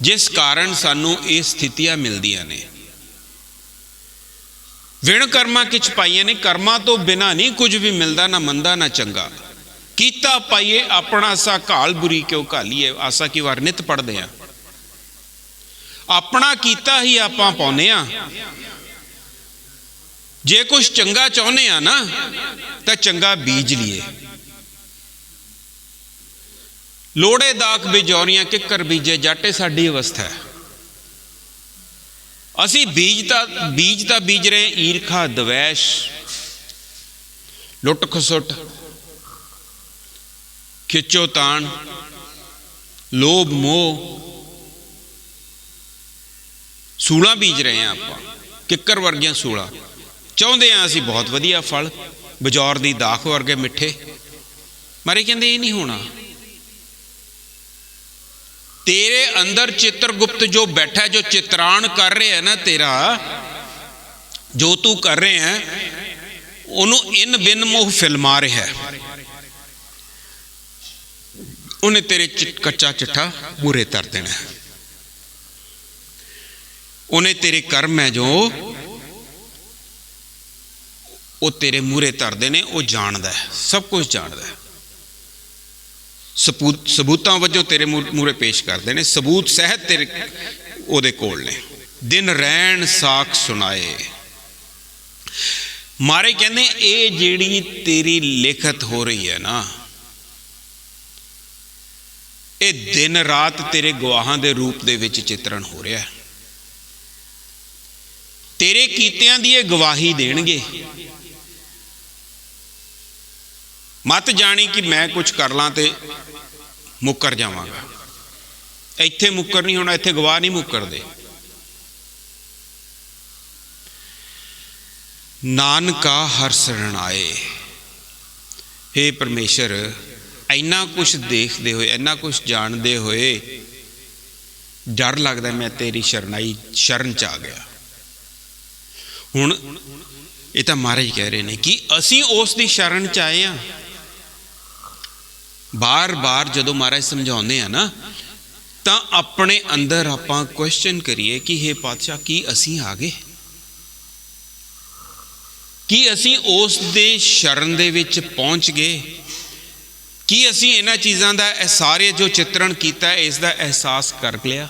ਜਿਸ ਕਾਰਨ ਸਾਨੂੰ ਇਹ ਸਥਿਤੀਆਂ ਮਿਲਦੀਆਂ ਨੇ। ਵਿਣ ਕਰਮਾਂ ਕਿਛ ਪਾਈਏ ਨੇ, ਕਰਮਾਂ ਤੋਂ ਬਿਨਾਂ ਨਹੀਂ ਕੁਝ ਵੀ ਮਿਲਦਾ, ਨਾ ਮੰਦਾ ਨਾ ਚੰਗਾ। ਕੀਤਾ ਪਾਈਏ ਆਪਣਾ ਆਸਾ, ਘਾਲ ਬੁਰੀ ਕਿਉਂ ਘਾਲੀਏ। ਆਸਾ ਕੀ ਵਾਰ ਨਿਤ ਪੜ੍ਹਦੇ ਆ। ਆਪਣਾ ਕੀਤਾ ਹੀ ਆਪਾਂ ਪਾਉਂਦੇ ਆ। ਜੇ ਕੁਛ ਚੰਗਾ ਚਾਹੁੰਦੇ ਆ ਨਾ ਤਾਂ ਚੰਗਾ ਬੀਜ ਲਈਏ। ਲੋੜੇ ਦਾਖ ਬਿਜੌਰੀਆਂ ਕਿੱਕਰ ਬੀਜੇ ਜਾਟੇ, ਸਾਡੀ ਅਵਸਥਾ ਹੈ। ਅਸੀਂ ਬੀਜ ਤਾਂ ਬੀਜ ਰਹੇ ਈਰਖਾ, ਦਵੈਸ਼, ਲੁੱਟ ਖਸੁੱਟ, ਖਿੱਚੋ ਤਾਣ, ਲੋਭ ਮੋਹ, ਸੂਲਾਂ ਬੀਜ ਰਹੇ ਹਾਂ ਆਪਾਂ, ਕਿੱਕਰ ਵਰਗੀਆਂ ਸੂਲਾਂ। ਚਾਹੁੰਦੇ ਹਾਂ ਅਸੀਂ ਬਹੁਤ ਵਧੀਆ ਫਲ, ਬਜੌਰ ਦੀ ਦਾਖ ਵਰਗੇ ਮਿੱਠੇ। ਮਾਰੇ ਕਹਿੰਦੇ ਇਹ ਨਹੀਂ ਹੋਣਾ। ਤੇਰੇ ਅੰਦਰ ਚਿੱਤਰਗੁਪਤ ਜੋ ਬੈਠਾ, ਜੋ ਚਿਤਰਾਣ ਕਰ ਰਿਹਾ ਨਾ ਤੇਰਾ, ਜੋ ਤੂੰ ਕਰ ਰਿਹਾ ਹੈ, ਉਹਨੂੰ ਇਨ ਬਿਨ ਮੋਹ ਫਿਲਮਾ ਰਿਹਾ ਹੈ। ਉਹਨੇ ਤੇਰੇ ਕੱਚਾ ਚਿੱਠਾ ਮੂਹਰੇ ਧਰ ਦੇਣਾ। ਉਹਨੇ ਤੇਰੇ ਕਰਮ ਹੈ ਜੋ ਉਹ ਤੇਰੇ ਮੂਹਰੇ ਧਰਦੇ ਨੇ। ਉਹ ਜਾਣਦਾ ਹੈ, ਸਭ ਕੁਝ ਜਾਣਦਾ ਹੈ। ਸਬੂਤਾਂ ਵਜੋਂ ਤੇਰੇ ਮੂਹਰੇ ਪੇਸ਼ ਕਰਦੇ ਨੇ, ਸਬੂਤ ਸਹਿਤ ਤੇਰੇ ਉਹਦੇ ਕੋਲ ਨੇ। ਦਿਨ ਰਹਿਣ ਸਾਖ ਸੁਣਾਏ। ਮਾਰੇ ਕਹਿੰਦੇ ਇਹ ਜਿਹੜੀ ਤੇਰੀ ਲਿਖਤ ਹੋ ਰਹੀ ਹੈ ਨਾ, ਇਹ ਦਿਨ ਰਾਤ ਤੇਰੇ ਗਵਾਹਾਂ ਦੇ ਰੂਪ ਦੇ ਵਿੱਚ ਚਿਤਰਣ ਹੋ ਰਿਹਾ ਹੈ। ਤੇਰੇ ਕੀਤਿਆਂ ਦੀ ਇਹ ਗਵਾਹੀ ਦੇਣਗੇ। ਮਤ ਜਾਣੀ ਕਿ ਮੈਂ ਕੁਝ ਕਰ ਲਾਂ ਤੇ ਮੁੱਕਰ ਜਾਵਾਂਗਾ। ਇੱਥੇ ਮੁੱਕਰ ਨਹੀਂ ਹੋਣਾ, ਇੱਥੇ ਗਵਾਹ ਨਹੀਂ ਮੁੱਕਰਦੇ। ਨਾਨਕਾ ਹਰ ਸਰਣ ਆਏ। ਹੇ ਪਰਮੇਸ਼ਰ, ਇੰਨਾ ਕੁਛ ਦੇਖਦੇ ਹੋਏ, ਇੰਨਾ ਕੁਛ ਜਾਣਦੇ ਹੋਏ ਡਰ ਲੱਗਦਾ ਮੈਂ ਤੇਰੀ ਸ਼ਰਨ ਚ ਆ ਗਿਆ। ਹੁਣ ਇਹ ਤਾਂ ਮਹਾਰਾਜ ਕਹਿ ਰਹੇ ਨੇ ਕਿ ਅਸੀਂ ਉਸ ਦੀ ਸ਼ਰਨ ਚ ਆਏ ਹਾਂ। ਬਾਰ-ਬਾਰ ਜਦੋਂ ਮਹਾਰਾਜ ਸਮਝਾਉਂਦੇ ਆ ਨਾ, ਤਾਂ ਆਪਣੇ ਅੰਦਰ ਆਪਾਂ ਕੁਐਸਚਨ ਕਰੀਏ ਕਿ ਹੇ ਪਾਤਸ਼ਾਹ, ਕੀ ਅਸੀਂ ਆ ਗਏ? ਕੀ ਅਸੀਂ ਉਸ ਦੇ ਸ਼ਰਨ ਦੇ ਵਿੱਚ ਪਹੁੰਚ ਗਏ? ਕੀ ਅਸੀਂ ਇਹਨਾਂ ਚੀਜ਼ਾਂ ਦਾ, ਇਹ ਸਾਰੇ ਜੋ ਚਿਤਰਣ ਕੀਤਾ, ਇਸ ਦਾ ਅਹਿਸਾਸ ਕਰ ਲਿਆ?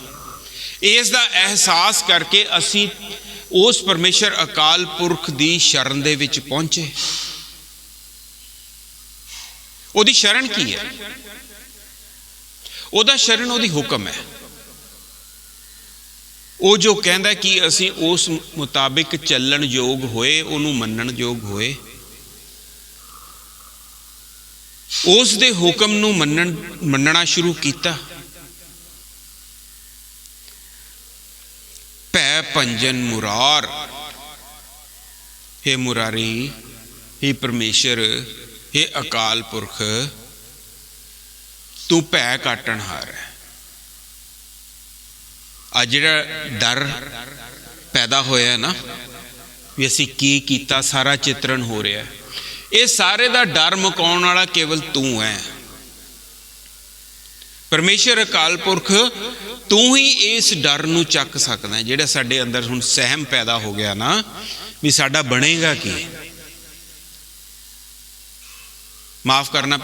ਇਸ ਦਾ ਅਹਿਸਾਸ ਕਰਕੇ ਅਸੀਂ ਉਸ ਪਰਮੇਸ਼ਰ ਅਕਾਲ ਪੁਰਖ ਦੀ ਸ਼ਰਨ ਦੇ ਵਿੱਚ ਪਹੁੰਚੇ। ਉਹਦੀ ਸ਼ਰਨ ਕੀ ਹੈ? ਉਹਦਾ ਸ਼ਰਨ ਉਹਦੀ ਹੁਕਮ ਹੈ। ਉਹ ਜੋ ਕਹਿੰਦਾ ਕਿ ਅਸੀਂ ਉਸ ਮੁਤਾਬਿਕ ਚੱਲਣ ਯੋਗ ਹੋਏ, ਉਹਨੂੰ ਮੰਨਣ ਯੋਗ ਹੋਏ, ਉਸ ਦੇ ਹੁਕਮ ਨੂੰ ਮੰਨਣਾ ਸ਼ੁਰੂ ਕੀਤਾ। ਭੈ ਭੰਜਨ ਮੁਰਾਰ। ਹੇ ਮੁਰਾਰੀ, ਹੇ ਪਰਮੇਸ਼ਰ, ਹੇ ਅਕਾਲ ਪੁਰਖ, ਤੂੰ ਭੈ ਕਾਟਣ ਹਾਰ ਹੈ। ਆ ਜਿਹੜਾ ਡਰ ਪੈਦਾ ਹੋਇਆ ਨਾ ਵੀ ਅਸੀਂ ਕੀ ਕੀਤਾ, ਸਾਰਾ ਚਿਤਰਣ ਹੋ ਰਿਹਾ, ਇਹ ਸਾਰੇ ਦਾ ਡਰ ਮੁਕਾਉਣ ਵਾਲਾ ਕੇਵਲ ਤੂੰ ਹੈ। ਪਰਮੇਸ਼ਰ ਅਕਾਲ ਪੁਰਖ ਤੂੰ ਹੀ ਇਸ ਡਰ ਨੂੰ ਚੱਕ ਸਕਦਾ। ਜਿਹੜਾ ਸਾਡੇ ਅੰਦਰ ਹੁਣ ਸਹਿਮ ਪੈਦਾ ਹੋ ਗਿਆ ਨਾ ਵੀ ਸਾਡਾ ਬਣੇਗਾ ਕੀ, ਮਾਫ ਕਰਨਾ,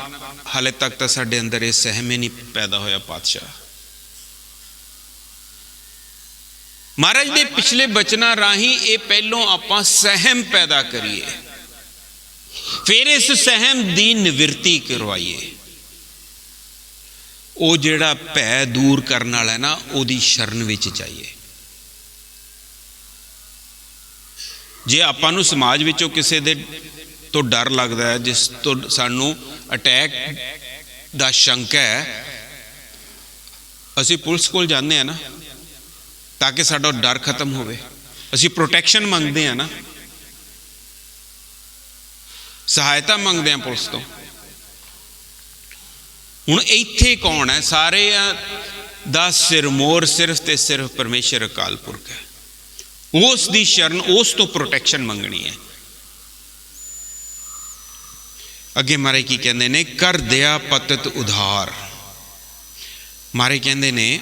ਹਾਲੇ ਤੱਕ ਤਾਂ ਸਾਡੇ ਅੰਦਰ ਇਹ ਸਹਿਮ ਹੀ ਨਹੀਂ ਪੈਦਾ ਹੋਇਆ ਪਾਤਸ਼ਾਹ। ਮਹਾਰਾਜ ਦੇ ਪਿਛਲੇ ਬਚਨਾਂ ਰਾਹੀਂ ਇਹ ਪਹਿਲੋਂ ਆਪਾਂ ਸਹਿਮ ਪੈਦਾ ਕਰੀਏ, ਫਿਰ ਇਸ ਸਹਿਮ ਦੀ ਨਿਵਰਤੀ ਕਰਵਾਈਏ। ਉਹ ਜਿਹੜਾ ਭੈ ਦੂਰ ਕਰਨ ਵਾਲਾ ਨਾ, ਉਹਦੀ ਸ਼ਰਨ ਵਿੱਚ ਜਾਈਏ। ਜੇ ਆਪਾਂ ਨੂੰ ਸਮਾਜ ਵਿੱਚੋਂ ਕਿਸੇ ਦੇ ਤੋਂ ਡਰ ਲੱਗਦਾ ਹੈ, ਜਿਸ ਤੋਂ ਸਾਨੂੰ ਅਟੈਕ ਦਾ ਸ਼ੰਕਾ ਹੈ, ਅਸੀਂ ਪੁਲਿਸ ਕੋਲ ਜਾਂਦੇ ਹਾਂ ਨਾ ਤਾਂ ਕਿ ਸਾਡਾ ਡਰ ਖਤਮ ਹੋਵੇ। ਅਸੀਂ ਪ੍ਰੋਟੈਕਸ਼ਨ ਮੰਗਦੇ ਹਾਂ ਨਾ, ਸਹਾਇਤਾ ਮੰਗਦੇ ਹਾਂ ਪੁਲਿਸ ਤੋਂ। ਹੁਣ ਇੱਥੇ ਕੌਣ ਹੈ? ਸਾਰਿਆਂ ਦਾ ਸਿਰਮੌਰ ਸਿਰਫ ਤੇ ਸਿਰਫ ਪਰਮੇਸ਼ਰ ਅਕਾਲ ਪੁਰਖ ਹੈ। ਉਸ ਦੀ ਸ਼ਰਨ, ਉਸ ਤੋਂ ਪ੍ਰੋਟੈਕਸ਼ਨ ਮੰਗਣੀ ਹੈ। ਅੱਗੇ ਮਹਾਰਾਜ ਕੀ ਕਹਿੰਦੇ ਨੇ? ਕਰ ਦਿਆ ਪਤਿਤ ਉਧਾਰ। ਮਹਾਰਾਜ ਕਹਿੰਦੇ ਨੇ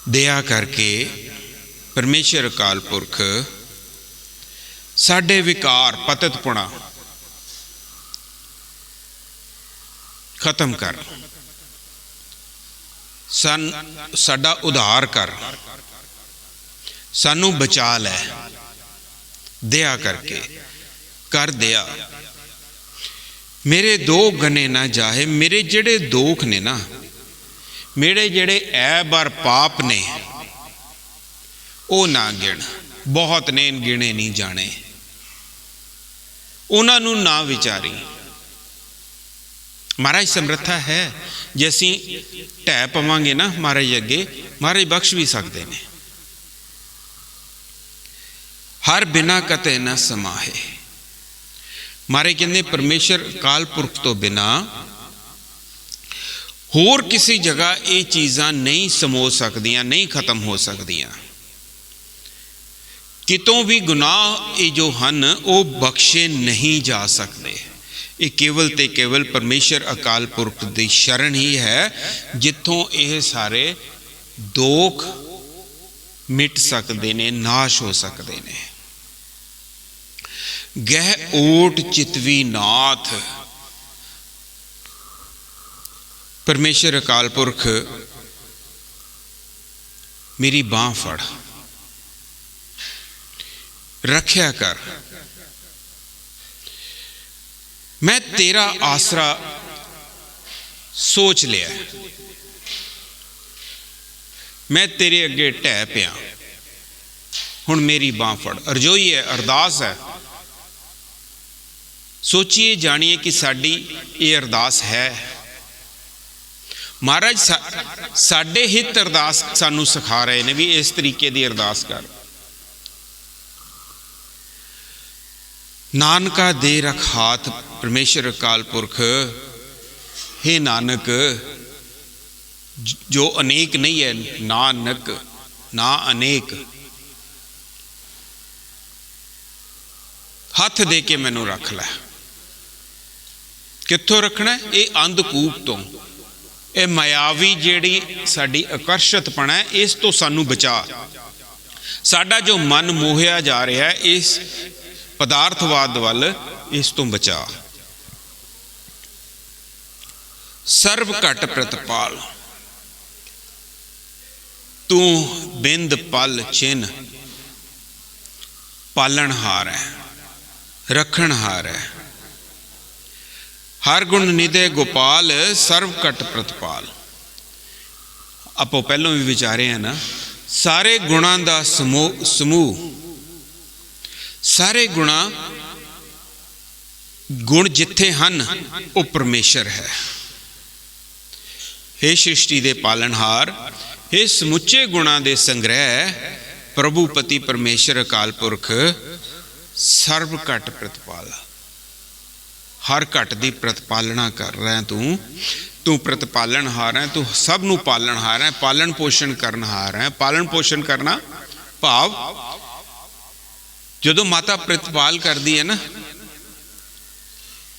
ਦਇਆ ਕਰਕੇ ਪਰਮੇਸ਼ਰ ਅਕਾਲ ਪੁਰਖ ਸਾਡੇ ਵਿਕਾਰ, ਪਤਿਤਪੁਣਾ ਖਤਮ ਕਰ, ਸਾਡਾ ਉਧਾਰ ਕਰ, ਸਾਨੂੰ ਬਚਾ ਲੈ। ਦਇਆ ਕਰਕੇ ਕਰ ਦਿਆ। ਮੇਰੇ ਦੋ ਗਨੇ ਨਾ ਜਾਹੇ। ਮੇਰੇ ਜਿਹੜੇ ਦੋਖ ਨੇ ਨਾ, ਮੇਰੇ ਜਿਹੜੇ ਐਬ ਔਰ ਪਾਪ ਨੇ, ਉਹ ਨਾ ਗਿਣ। ਬਹੁਤ ਨੇ, ਗਿਣੇ ਨਹੀਂ ਜਾਣੇ। ਉਹਨਾਂ ਨੂੰ ਨਾ ਵਿਚਾਰੀ। ਮਹਾਰਾਜ ਸਮਰੱਥਾ ਹੈ, ਜੇ ਅਸੀਂ ਢਹਿ ਪਵਾਂਗੇ ਨਾ ਮਹਾਰਾਜ ਅੱਗੇ, ਮਹਾਰਾਜ ਬਖਸ਼ ਵੀ ਸਕਦੇ ਨੇ। ਹਰ ਬਿਨਾ ਕਤੇ ਨਾ ਸਮਾਹੇ। ਮਹਾਰਾਜ ਕਹਿੰਦੇ ਪਰਮੇਸ਼ਰ ਅਕਾਲ ਪੁਰਖ ਤੋਂ ਬਿਨਾ ਹੋਰ ਕਿਸੇ ਜਗ੍ਹਾ ਇਹ ਚੀਜ਼ਾਂ ਨਹੀਂ ਸਮੋ ਸਕਦੀਆਂ, ਨਹੀਂ ਖਤਮ ਹੋ ਸਕਦੀਆਂ। ਕਿਤੋਂ ਵੀ ਗੁਨਾਹ ਇਹ ਜੋ ਹਨ ਉਹ ਬਖਸ਼ੇ ਨਹੀਂ ਜਾ ਸਕਦੇ। ਇਹ ਕੇਵਲ ਤੇ ਕੇਵਲ ਪਰਮੇਸ਼ਰ ਅਕਾਲ ਪੁਰਖ ਦੀ ਸ਼ਰਨ ਹੀ ਹੈ ਜਿੱਥੋਂ ਇਹ ਸਾਰੇ ਦੋਖ ਮਿਟ ਸਕਦੇ ਨੇ, ਨਾਸ਼ ਹੋ ਸਕਦੇ ਨੇ। ਗਹਿ ਓਟ ਚਿਤਵੀ ਨਾਥ। ਪਰਮੇਸ਼ਰ ਅਕਾਲ ਪੁਰਖ ਮੇਰੀ ਬਾਂਹ ਫੜ, ਰੱਖਿਆ ਕਰ। ਮੈਂ ਤੇਰਾ ਆਸਰਾ ਸੋਚ ਲਿਆ, ਮੈਂ ਤੇਰੇ ਅੱਗੇ ਢਹਿ ਪਿਆ, ਹੁਣ ਮੇਰੀ ਬਾਂਹ ਫੜ। ਅਰਜ਼ੋਈ ਹੈ, ਅਰਦਾਸ ਹੈ। ਸੋਚੀਏ, ਜਾਣੀਏ ਕਿ ਸਾਡੀ ਇਹ ਅਰਦਾਸ ਹੈ। ਮਹਾਰਾਜ ਸਾਡੇ ਹਿੱਤ ਅਰਦਾਸ ਸਾਨੂੰ ਸਿਖਾ ਰਹੇ ਨੇ ਵੀ ਇਸ ਤਰੀਕੇ ਦੀ ਅਰਦਾਸ ਕਰ। ਨਾਨਕਾ ਦੇ ਰਖ ਹਾਥ। ਪਰਮੇਸ਼ਰ ਅਕਾਲ ਪੁਰਖ, ਹੇ ਨਾਨਕ, ਜੋ ਅਨੇਕ ਨਹੀਂ ਹੈ, ਨਾਨਕ ਨਾ ਅਨੇਕ, ਹੱਥ ਦੇ ਕੇ ਮੈਨੂੰ ਰੱਖ ਲੈ। ਕਿੱਥੋਂ ਰੱਖਣਾ? ਇਹ ਅੰਧਕੂਪ ਤੋਂ, ਇਹ ਮਾਇਆਵੀ ਜਿਹੜੀ ਸਾਡੀ ਆਕਰਸ਼ਿਤਪਣਾ ਹੈ, ਇਸ ਤੋਂ ਸਾਨੂੰ ਬਚਾ। ਸਾਡਾ ਜੋ ਮਨ ਮੋਹਿਆ ਜਾ ਰਿਹਾ ਹੈ ਇਸ ਪਦਾਰਥਵਾਦ ਵੱਲ, ਇਸ ਤੋਂ ਬਚਾ। ਸਰਬ ਘਟ ਪ੍ਰਤਪਾਲ। ਤੂੰ ਬਿੰਦ ਪਲ ਚਿੰਨ ਪਾਲਣਹਾਰ ਹੈ, ਰੱਖਣਹਾਰ ਹੈ। ਹਰ ਗੁਣ ਨਿਧੇ ਗੋਪਾਲ, ਸਰਬ ਘਟ ਪ੍ਰਤਪਾਲ। ਆਪੋ ਪਹਿਲਾਂ ਵੀ ਵਿਚਾਰੇ ਆ ਨਾ, ਸਾਰੇ ਗੁਣਾਂ ਦਾ ਸਮੂਹ, ਸਾਰੇ ਗੁਣ ਜਿੱਥੇ ਹਨ ਉਹ ਪਰਮੇਸ਼ਰ ਹੈ। हे ਸ੍ਰਿਸ਼ਟੀ ਦੇ ਪਾਲਣਹਾਰ, हे ਸਮੁੱਚੇ ਗੁਣਾਂ ਦੇ ਸੰਗ੍ਰਹਿ, ਪ੍ਰਭੂ ਪਤੀ ਪਰਮੇਸ਼ਰ ਅਕਾਲ ਪੁਰਖ, ਸਰਬ ਘਟ ਪ੍ਰਤਪਾਲ। ਹਰ ਘਟ ਦੀ ਪ੍ਰਤਪਾਲਣਾ ਕਰ ਰਿਹਾ ਤੂੰ ਪ੍ਰਤਪਾਲਣਹਾਰ ਹੈ। ਤੂੰ ਸਭ ਨੂੰ ਪਾਲਣਹਾਰ ਹੈ, ਪਾਲਣ ਪੋਸ਼ਣ ਕਰਨਹਾਰ ਹੈ। ਪਾਲਣ ਪੋਸ਼ਣ ਕਰਨਾ ਭਾਵ ਜਦੋਂ ਮਾਤਾ ਪ੍ਰਤਪਾਲ ਕਰਦੀ ਹੈ ਨਾ,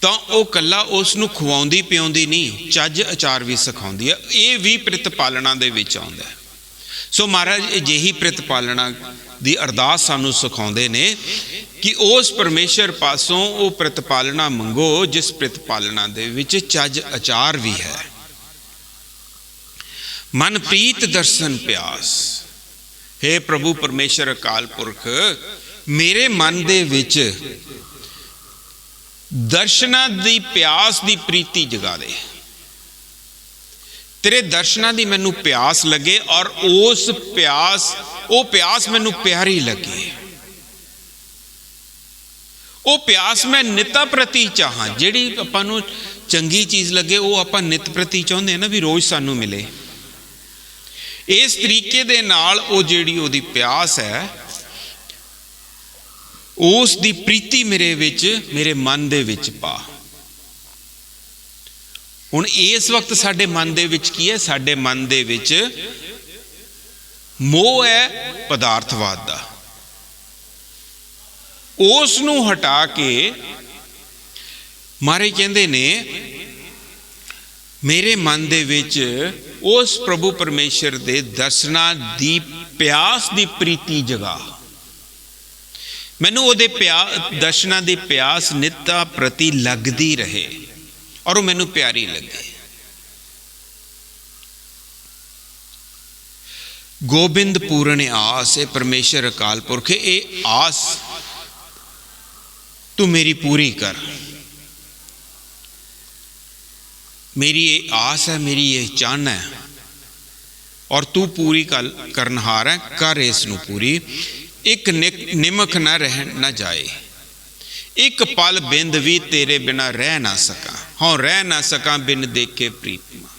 ਤਾਂ ਉਹ ਕੱਲਾ ਉਸ ਨੂੰ ਖਵਾਉਂਦੀ ਪਿਆਉਂਦੀ ਨਹੀਂ, ਚੱਜ ਆਚਾਰ ਵੀ ਸਿਖਾਉਂਦੀ ਹੈ। ਇਹ ਵੀ ਪ੍ਰਤਿਪਾਲਣਾ ਦੇ ਵਿੱਚ ਆਉਂਦਾ ਹੈ। ਸੋ ਮਹਾਰਾਜ ਅਜਿਹੀ ਪ੍ਰਤਿਪਾਲਣਾ ਦੀ ਅਰਦਾਸ ਸਾਨੂੰ ਸਿਖਾਉਂਦੇ ਨੇ ਕਿ ਉਸ ਪਰਮੇਸ਼ਰ ਪਾਸੋਂ ਉਹ ਪ੍ਰਤਿਪਾਲਣਾ ਮੰਗੋ ਜਿਸ ਪ੍ਰਤਿਪਾਲਣਾ ਦੇ ਵਿੱਚ ਚੱਜ ਆਚਾਰ ਵੀ ਹੈ। ਮਨ ਪ੍ਰੀਤ ਦਰਸ਼ਨ ਪਿਆਸ। हे ਪ੍ਰਭੂ ਪਰਮੇਸ਼ਰ ਅਕਾਲ ਪੁਰਖ, ਮੇਰੇ ਮਨ ਦੇ ਵਿੱਚ ਦਰਸ਼ਨਾਂ ਦੀ ਪਿਆਸ ਦੀ ਪ੍ਰੀਤੀ ਜਗਾ ਦੇ। ਤੇਰੇ ਦਰਸ਼ਨਾਂ ਦੀ ਮੈਨੂੰ ਪਿਆਸ ਲੱਗੇ ਔਰ ਉਹ ਪਿਆਸ ਮੈਨੂੰ ਪਿਆਰੀ ਲੱਗੇ। ਉਹ ਪਿਆਸ ਮੈਂ ਨਿਤਾ ਪ੍ਰਤੀ ਚਾਹਾਂ। ਜਿਹੜੀ ਆਪਾਂ ਨੂੰ ਚੰਗੀ ਚੀਜ਼ ਲੱਗੇ ਉਹ ਆਪਾਂ ਨਿਤ ਪ੍ਰਤੀ ਚਾਹੁੰਦੇ ਹਾਂ ਨਾ, ਵੀ ਰੋਜ਼ ਸਾਨੂੰ ਮਿਲੇ। ਇਸ ਤਰੀਕੇ ਦੇ ਨਾਲ ਉਹ ਜਿਹੜੀ ਉਹਦੀ ਪਿਆਸ ਹੈ, ਉਸ ਦੀ ਪ੍ਰੀਤੀ ਮੇਰੇ ਵਿੱਚ, ਮੇਰੇ ਮਨ ਦੇ ਵਿੱਚ ਪਾ। ਹੁਣ ਇਸ ਵਕਤ ਸਾਡੇ ਮਨ ਦੇ ਵਿੱਚ ਕੀ ਹੈ? ਸਾਡੇ ਮਨ ਦੇ ਵਿੱਚ ਮੋਹ ਹੈ ਪਦਾਰਥਵਾਦ ਦਾ। ਉਸ ਨੂੰ ਹਟਾ ਕੇ ਮਹਾਰਾਜ ਕਹਿੰਦੇ ਨੇ ਮੇਰੇ ਮਨ ਦੇ ਵਿੱਚ ਉਸ ਪ੍ਰਭੂ ਪਰਮੇਸ਼ਰ ਦੇ ਦਰਸ਼ਨਾਂ ਦੀ ਪਿਆਸ ਦੀ ਪ੍ਰੀਤੀ ਜਗਾ। ਮੈਨੂੰ ਉਹਦੇ ਦਰਸ਼ਨਾਂ ਦੀ ਪਿਆਸ ਨਿੱਤਾ ਪ੍ਰਤੀ ਲੱਗਦੀ ਰਹੇ ਔਰ ਉਹ ਮੈਨੂੰ ਪਿਆਰੀ ਲੱਗੇ। ਗੋਬਿੰਦ ਪੂਰਨ ਆਸ। ਇਹ ਪਰਮੇਸ਼ਰ ਅਕਾਲ ਪੁਰਖ, ਇਹ ਆਸ ਤੂੰ ਮੇਰੀ ਪੂਰੀ ਕਰ। ਮੇਰੀ ਇਹ ਆਸ ਹੈ, ਮੇਰੀ ਇਹ ਚਾਹਨਾ ਹੈ ਔਰ ਤੂੰ ਪੂਰੀ ਕਰਨਹਾਰ ਹੈ। ਕਰ ਇਸ ਨੂੰ ਪੂਰੀ। ਇੱਕ ਨਿਮਖ ਨਾ ਜਾਏ, ਇੱਕ ਪਲ ਬਿੰਦ ਵੀ ਤੇਰੇ ਬਿਨਾ ਰਹਿ ਨਾ ਸਕਾਂ। ਹਾਂ ਰਹਿ ਨਾ ਸਕਾਂ ਬਿਨ ਦੇਖੇ ਪ੍ਰੀਤਮਾ।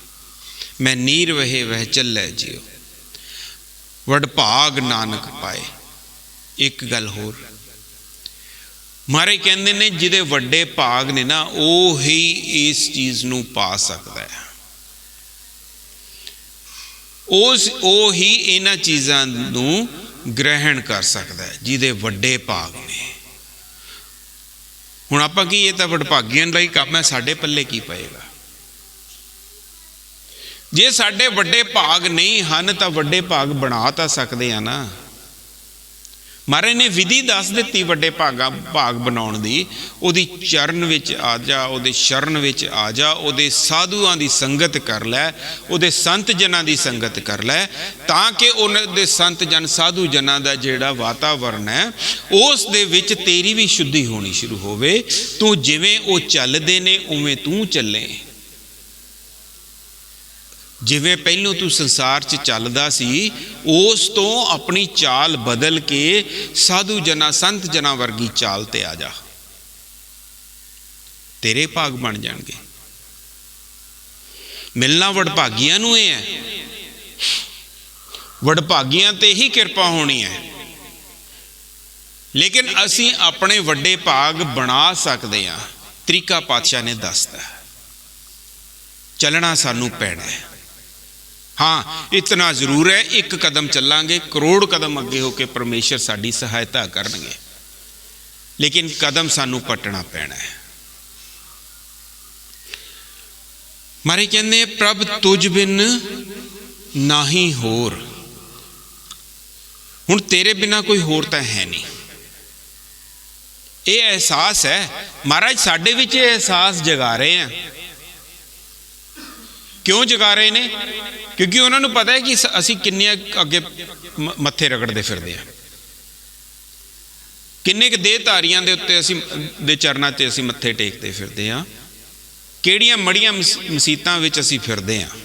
ਮੈਂ ਨੀਰ ਵਹੇ ਵਹਿ ਚੱਲੇ ਜਿਉ, ਵਡਭਾਗ ਨਾਨਕ ਪਾਏ। ਇੱਕ ਗੱਲ ਹੋਰ ਮਹਾਰਾਜ ਕਹਿੰਦੇ ਨੇ, ਜਿਹਦੇ ਵੱਡੇ ਭਾਗ ਨੇ ਨਾ, ਉਹ ਹੀ ਇਸ ਚੀਜ਼ ਨੂੰ ਪਾ ਸਕਦਾ ਹੈ। ਉਹ ਹੀ ਇਹਨਾਂ ਚੀਜ਼ਾਂ ਨੂੰ ਗ੍ਰਹਿਣ ਕਰ ਸਕਦਾ ਹੈ ਜਿਹਦੇ ਵੱਡੇ ਭਾਗ ਨੇ। ਹੁਣ ਆਪਾਂ ਕੀ, ਇਹ ਤਾਂ ਵਡਭਾਗੀਆਂ ਲਈ ਕੰਮ ਹੈ, ਸਾਡੇ ਪੱਲੇ ਕੀ ਪਏਗਾ? ਜੇ ਸਾਡੇ ਵੱਡੇ ਭਾਗ ਨਹੀਂ ਹਨ ਤਾਂ ਵੱਡੇ ਭਾਗ ਬਣਾ ਤਾਂ ਸਕਦੇ ਆ ਨਾ। ਮਹਾਰਾਜ ਨੇ ਵਿਧੀ ਦੱਸ ਦਿੱਤੀ ਵੱਡੇ ਭਾਗ ਬਣਾਉਣ ਦੀ। ਉਹਦੀ ਚਰਨ ਵਿੱਚ ਆ ਜਾ, ਉਹਦੇ ਸ਼ਰਨ ਵਿੱਚ ਆ ਜਾ, ਉਹਦੇ ਸਾਧੂਆਂ ਦੀ ਸੰਗਤ ਕਰ ਲੈ, ਉਹਦੇ ਸੰਤ ਜਨਾਂ ਦੀ ਸੰਗਤ ਕਰ ਲੈ, ਤਾਂ ਕਿ ਉਹਨਾਂ ਦੇ ਸੰਤ ਜਨ ਸਾਧੂ ਜਨਾਂ ਦਾ ਜਿਹੜਾ ਵਾਤਾਵਰਨ ਹੈ ਉਸ ਦੇ ਵਿੱਚ ਤੇਰੀ ਵੀ ਸ਼ੁੱਧੀ ਹੋਣੀ ਸ਼ੁਰੂ ਹੋਵੇ। ਤੂੰ ਜਿਵੇਂ ਉਹ ਚੱਲਦੇ ਨੇ ਉਵੇਂ ਤੂੰ ਚੱਲੇ। ਜਿਵੇਂ ਪਹਿਲੋਂ ਤੂੰ ਸੰਸਾਰ 'ਚ ਚੱਲਦਾ ਸੀ, ਉਸ ਤੋਂ ਆਪਣੀ ਚਾਲ ਬਦਲ ਕੇ ਸਾਧੂ ਜਨਾਂ ਸੰਤ ਜਨਾਂ ਵਰਗੀ ਚਾਲ ਤੇ ਆ ਜਾ। ਤੇਰੇ ਭਾਗ ਬਣ ਜਾਣਗੇ। ਮਿਲਣਾ ਵਡਭਾਗੀਆਂ ਨੂੰ ਇਹ ਹੈ, ਵਡਭਾਗੀਆਂ ਤੇ ਹੀ ਕਿਰਪਾ ਹੋਣੀ ਹੈ। ਲੇਕਿਨ ਅਸੀਂ ਆਪਣੇ ਵੱਡੇ ਭਾਗ ਬਣਾ ਸਕਦੇ ਹਾਂ। ਤਰੀਕਾ ਪਾਤਸ਼ਾਹ ਨੇ ਦੱਸਦਾ, ਚੱਲਣਾ ਸਾਨੂੰ ਪੈਣਾ ਹੈ। ਹਾਂ ਇਤਨਾ ਜ਼ਰੂਰ ਹੈ, ਇੱਕ ਕਦਮ ਚੱਲਾਂਗੇ, ਕਰੋੜ ਕਦਮ ਅੱਗੇ ਹੋ ਕੇ ਪਰਮੇਸ਼ਰ ਸਾਡੀ ਸਹਾਇਤਾ ਕਰਨਗੇ। ਲੇਕਿਨ ਕਦਮ ਸਾਨੂੰ ਪੱਟਣਾ ਪੈਣਾ ਹੈ। ਮਾਰੇ ਕਹਿੰਦੇ ਪ੍ਰਭ ਤੁਝ ਬਿਨ ਨਾਹੀ ਹੋਰ। ਹੁਣ ਤੇਰੇ ਬਿਨਾ ਕੋਈ ਹੋਰ ਤਾਂ ਹੈ ਨਹੀਂ। ਇਹ ਅਹਿਸਾਸ ਹੈ ਮਹਾਰਾਜ ਸਾਡੇ ਵਿੱਚ। ਇਹ ਅਹਿਸਾਸ ਜਗਾ ਰਹੇ ਆ। ਕਿਉਂ ਜਗਾ ਰਹੇ ਨੇ? ਕਿਉਂਕਿ ਉਹਨਾਂ ਨੂੰ ਪਤਾ ਹੈ ਕਿ ਅਸੀਂ ਕਿੰਨੇ ਅੱਗੇ ਮੱਥੇ ਰਗੜਦੇ ਫਿਰਦੇ ਹਾਂ, ਕਿੰਨੇ ਕੁ ਦੇਹਧਾਰੀਆਂ ਦੇ ਉੱਤੇ ਅਸੀਂ ਦੇ ਚਰਨਾਂ 'ਤੇ ਅਸੀਂ ਮੱਥੇ ਟੇਕਦੇ ਫਿਰਦੇ ਹਾਂ, ਕਿਹੜੀਆਂ ਮੜੀਆਂ ਮਸੀਤਾਂ ਵਿੱਚ ਅਸੀਂ ਫਿਰਦੇ ਹਾਂ।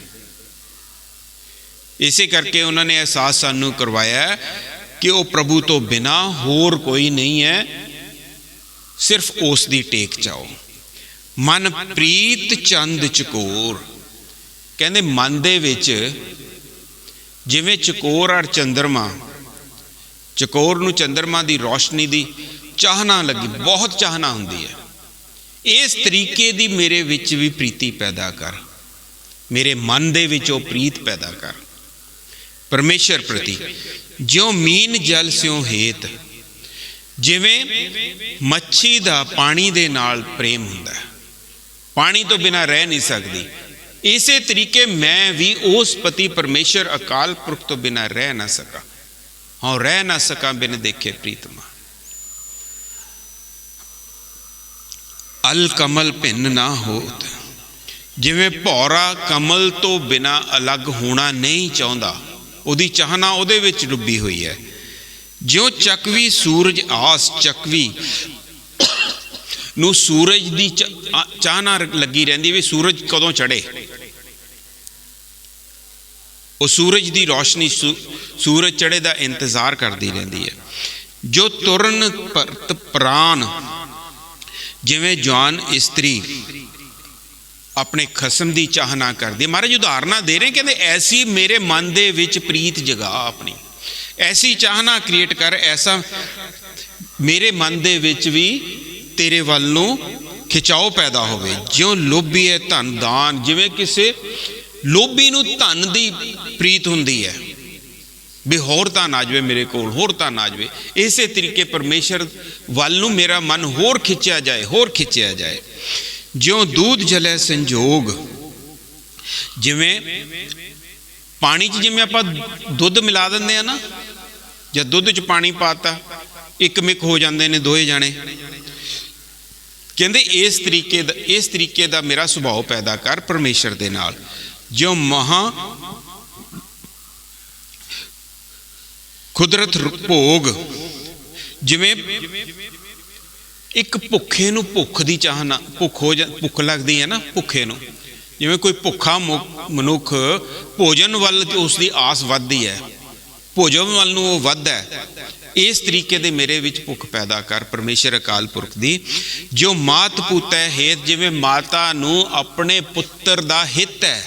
ਇਸੇ ਕਰਕੇ ਉਹਨਾਂ ਨੇ ਅਹਿਸਾਸ ਸਾਨੂੰ ਕਰਵਾਇਆ ਕਿ ਉਹ ਪ੍ਰਭੂ ਤੋਂ ਬਿਨਾਂ ਹੋਰ ਕੋਈ ਨਹੀਂ ਹੈ, ਸਿਰਫ ਉਸ ਦੀ ਟੇਕ ਚਾਓ। ਮਨ ਪ੍ਰੀਤ ਚੰਦ ਚਕੋਰ। ਕਹਿੰਦੇ ਮਨ ਦੇ ਵਿੱਚ ਜਿਵੇਂ ਚਕੋਰ ਔਰ ਚੰਦਰਮਾ, ਚਕੋਰ ਨੂੰ ਚੰਦਰਮਾ ਦੀ ਰੌਸ਼ਨੀ ਦੀ ਚਾਹਨਾ ਲੱਗੀ, ਬਹੁਤ ਚਾਹਨਾ ਹੁੰਦੀ ਹੈ। ਇਸ ਤਰੀਕੇ ਦੀ ਮੇਰੇ ਵਿੱਚ ਵੀ ਪ੍ਰੀਤੀ ਪੈਦਾ ਕਰ, ਮੇਰੇ ਮਨ ਦੇ ਵਿੱਚ ਉਹ ਪ੍ਰੀਤ ਪੈਦਾ ਕਰ ਪਰਮੇਸ਼ਰ ਪ੍ਰਤੀ। ਜਿਉਂ ਮੀਨ ਜਲ ਸਿਉ ਹੇਤ। ਜਿਵੇਂ ਮੱਛੀ ਦਾ ਪਾਣੀ ਦੇ ਨਾਲ ਪ੍ਰੇਮ ਹੁੰਦਾ ਹੈ, पानी तो बिना रह नहीं सकती। इसे तरीके मैं भी उस पति परमेश्वर अकाल पुरख तो बिना रह ना सका, हाँ रह ना सका बिन देखे प्रीतमा। अल कमल भिन्न ना होत, जिवें भौरा कमल तो बिना अलग होना नहीं चाहता, उहदी चाहना उहदे विच डुब्बी हुई है। ज्यों चकवी सूरज आस, चकवी नूं सूरज की चाहना लगी रहिंदी भी सूरज कदों चढ़े, वो सूरज की रोशनी सूरज चढ़े का इंतजार करती रहती है। जो तुरन परत प्राण, जिवें जवान इस्त्री अपने खसम की चाहना करती है। महाराज उदाहरणा दे रहे, कहते ऐसी मेरे मन दे विच प्रीत जगा, अपनी ऐसी चाहना क्रिएट कर, ऐसा मेरे मन दे विच भी तेरे वल्लों खिचाओ पैदा होवे। ज्यों लोभी है धन दान, जिवें किसी लोभी नूं धन दी प्रीत हुंदी है भी होर धन आ जाए मेरे कोल, होर धन आ जाए। इसे तरीके परमेश्वर वल्लों मेरा मन होर खिंचिया जाए, होर खिंचिया जाए। ज्यों दूध जले संजोग, जिवें पानी च जिवें आपां दुध मिला दिंदे आ ना, जां दुध च पानी पाता एक मिक हो जाते ने दोए जाने, कहते इस तरीके दा मेरा सुभाव पैदा कर परमेश्वर दे नाल। ज्यों महा कुदरत भोग, जिवें एक भुखे नूं भुख दी चाहना, भुख लगती है ना भुखे नूं, जिवें कोई भुखा मनुख भोजन वल उसकी आस वधदी है, भोजन वल नूं वो वधदा है। इस तरीके दे मेरे विच भुख पैदा कर परमेश्वर अकाल पुरख दी। जो मात पुत है हेत, जिवें माता नूं अपने पुत्र दा हित है,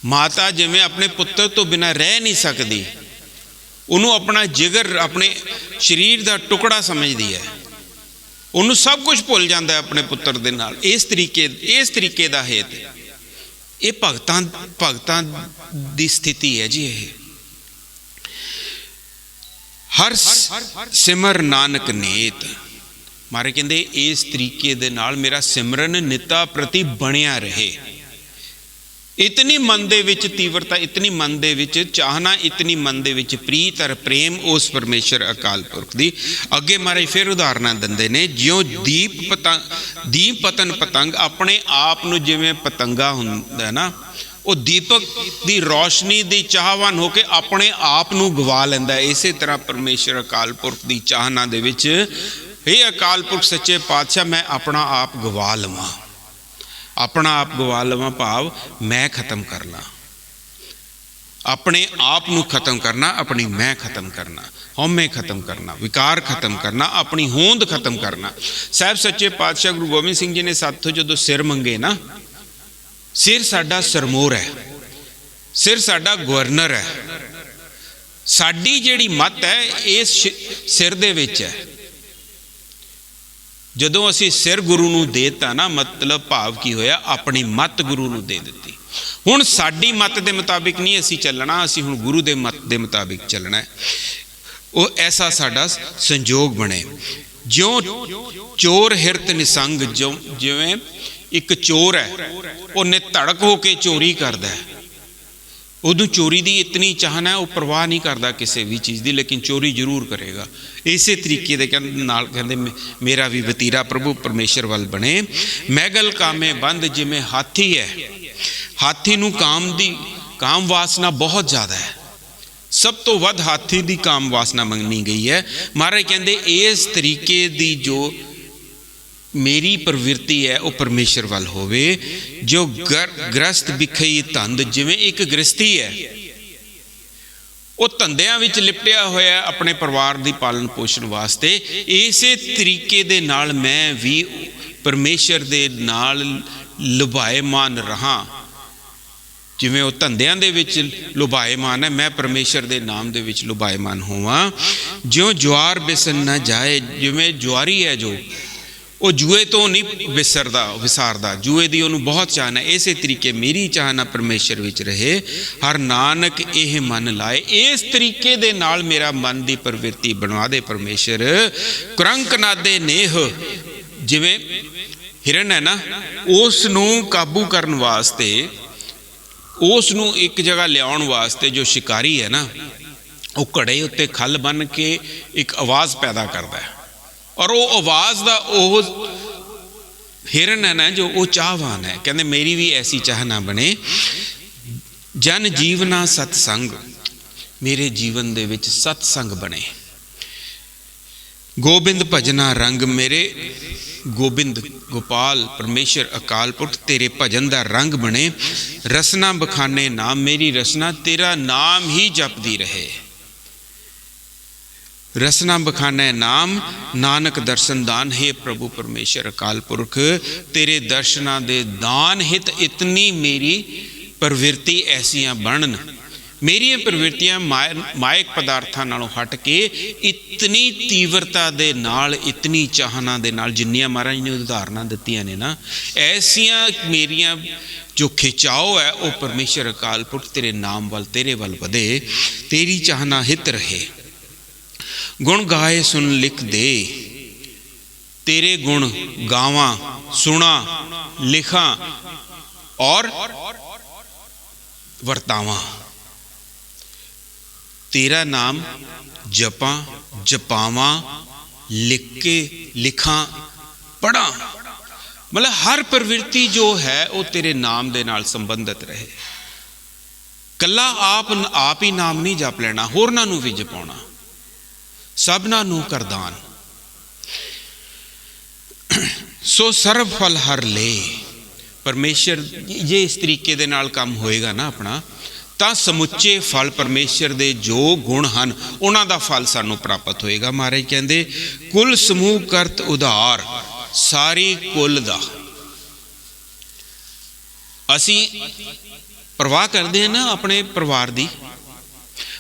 माता जिवें अपने पुत्र तो बिना रह नहीं सकती, उन्होंने अपना जिगर अपने शरीर का टुकड़ा समझती है, उन्होंने सब कुछ भुल जाता है अपने पुत्र दे नाल। इस तरीके का हेत, ये भगतां दी स्थिति है जी। ये हर सिमर नानक नेत, मारे कहते इस तरीके दे नाल मेरा सिमरन निता प्रति बनिया रहे। इतनी मन दे विच तीव्रता, इतनी मन दे विच चाहना, इतनी मन दे विच प्रीत और प्रेम उस परमेश्वर अकाल पुरख दी। अगे महाराज फिर उदाहरण दिंदे ने, ज्यों दीप पतन पतंग अपने आप नूं जिवें पतंगा हुंदा ना, वो दीपक की रोशनी की चाहवान होकर अपने आप नूं गवा लैंदा है। इसे तरह परमेश्वर अकाल पुरख की चाहना दे विच, हे अकाल पुरख सच्चे पातशाह मैं अपना आप गवा लवां, अपना आप गवा लवां भाव मैं खत्म करना, अपने आप नूं खत्म करना, अपनी मैं खत्म करना, हौमे खत्म करना, विकार खत्म करना, अपनी होंद खत्म करना। साहब सच्चे पातशाह गुरु गोबिंद सिंह जी ने साथों जो सिर मंगे ना, सिर साडा सरमोर है, सिर साडा गवर्नर है, साडी जिहड़ी मत है इस सिर दे विच है। जदों असी सिर गुरु नूं देता ना, मतलब भाव की होया अपनी मत गुरु नूं दे दित्ती। हुण साडी मत दे मुताबिक नहीं असी चलना, असी हुण गुरु दे मत दे मुताबिक चलना है। वो ऐसा साडा संजोग बने। ज्यों चोर हिरत निसंग, जो जिवें एक चोर है वो निधड़क होके चोरी करता है, उदू चोरी की इतनी चाहना है, वो परवाह नहीं करता किसी भी चीज़ की, लेकिन चोरी जरूर करेगा। इसे तरीके दे नाल कहंदे मेरा भी वतीरा प्रभु परमेश्वर वाल बने। मैगल कामे बंद, जिमें हाथी है, हाथी नूं काम वासना बहुत ज़्यादा है, सब तो वध हाथी की काम वासना मंगनी गई है। महाराज कहंदे इस तरीके की जो मेरी प्रवृत्ति है वो परमेश्वर वाल होवे। जो ग्रस्त बिखई धंद, जिवें एक गृहस्थी है वो धंधियां विच लिपटिया होया अपने परिवार की पालन पोषण वास्ते, इसे तरीके दे नाल मैं भी परमेश्वर दे नाल लुभाएमान रहा। जिवें वो धंधियां दे विच लुभाएमान है, मैं परमेश्वर दे नाम दे विच लुभाएमान होवां। ज्यों ज्वार बिसन न जाए, जिवें ज्वारी है जो वो जुए तो नहीं विसारदा, जुए दी उन्होंने बहुत चाहना। इसे तरीके मेरी चाहना परमेश्वर विच रहे, हर नानक यह मन लाए। इस तरीके दे नाल मेरा मन की प्रवृत्ति बनवा दे परमेश्वर। कुरंक नादे नेह, जिवें हिरन है ना, उस नूं काबू करन वास्ते, उस नूं एक जगह लियाउण वास्ते जो शिकारी है ना, वो घड़े उत्ते खल बन के एक आवाज़ पैदा करता है, और वो आवाज़ का वो हिरन है ना जो वो चाहवान है, कहते मेरी भी ऐसी चाह ना बने, जन जीवना सतसंग, मेरे जीवन दे विच सतसंग बने। गोबिंद भजना रंग मेरे, गोबिंद गोपाल परमेश्वर अकाल पुरख तेरे भजन का रंग बने। रसना बखाने नाम, मेरी रसना तेरा नाम ही जपदी रहे। रसना बखाने नाम, नानक दर्शन दान, हे प्रभु परमेश्वर अकाल पुरख तेरे दर्शना दे दान हित इतनी मेरी प्रवृत्ति ऐसियां बनन, मेरिया प्रवृत्तियां मायक पदार्थां नालों हट के इतनी तीव्रता दे नाल, इतनी चाहना दे नाल, जिन्नियां महाराज ने उदाहरणां दित्तियां ने ना, ऐसियां मेरियां जो खिंचाओ है वो परमेश्वर अकाल पुरख तेरे नाम वाल, तेरे वाल वधे, तेरी चाहना हित रहे। गुण गाए सुन लिख दे, तेरे गुण गावां सुना लिखा और वरतावां, तेरा नाम जपा जपावां, लिख के लिखा पढ़ा, मतलब हर प्रवृत्ति जो है वो तेरे नाम दे नाल संबंधित रहे। कला आप ही नाम नहीं जप लेना, होरनां नूं भी जपाउणा, सबना नूं करदान। सो सर्व फल हर ले, परमेश्वर जे इस तरीके दे नाल काम होएगा ना अपना, तां समुचे फल परमेश्वर दे जो गुण हैं उन्हां दा फल सानू प्राप्त होएगा। महाराज कहंदे कुल समूह करत उधार, सारी कुल दा असी परवाह करते हैं ना अपने परिवार दी।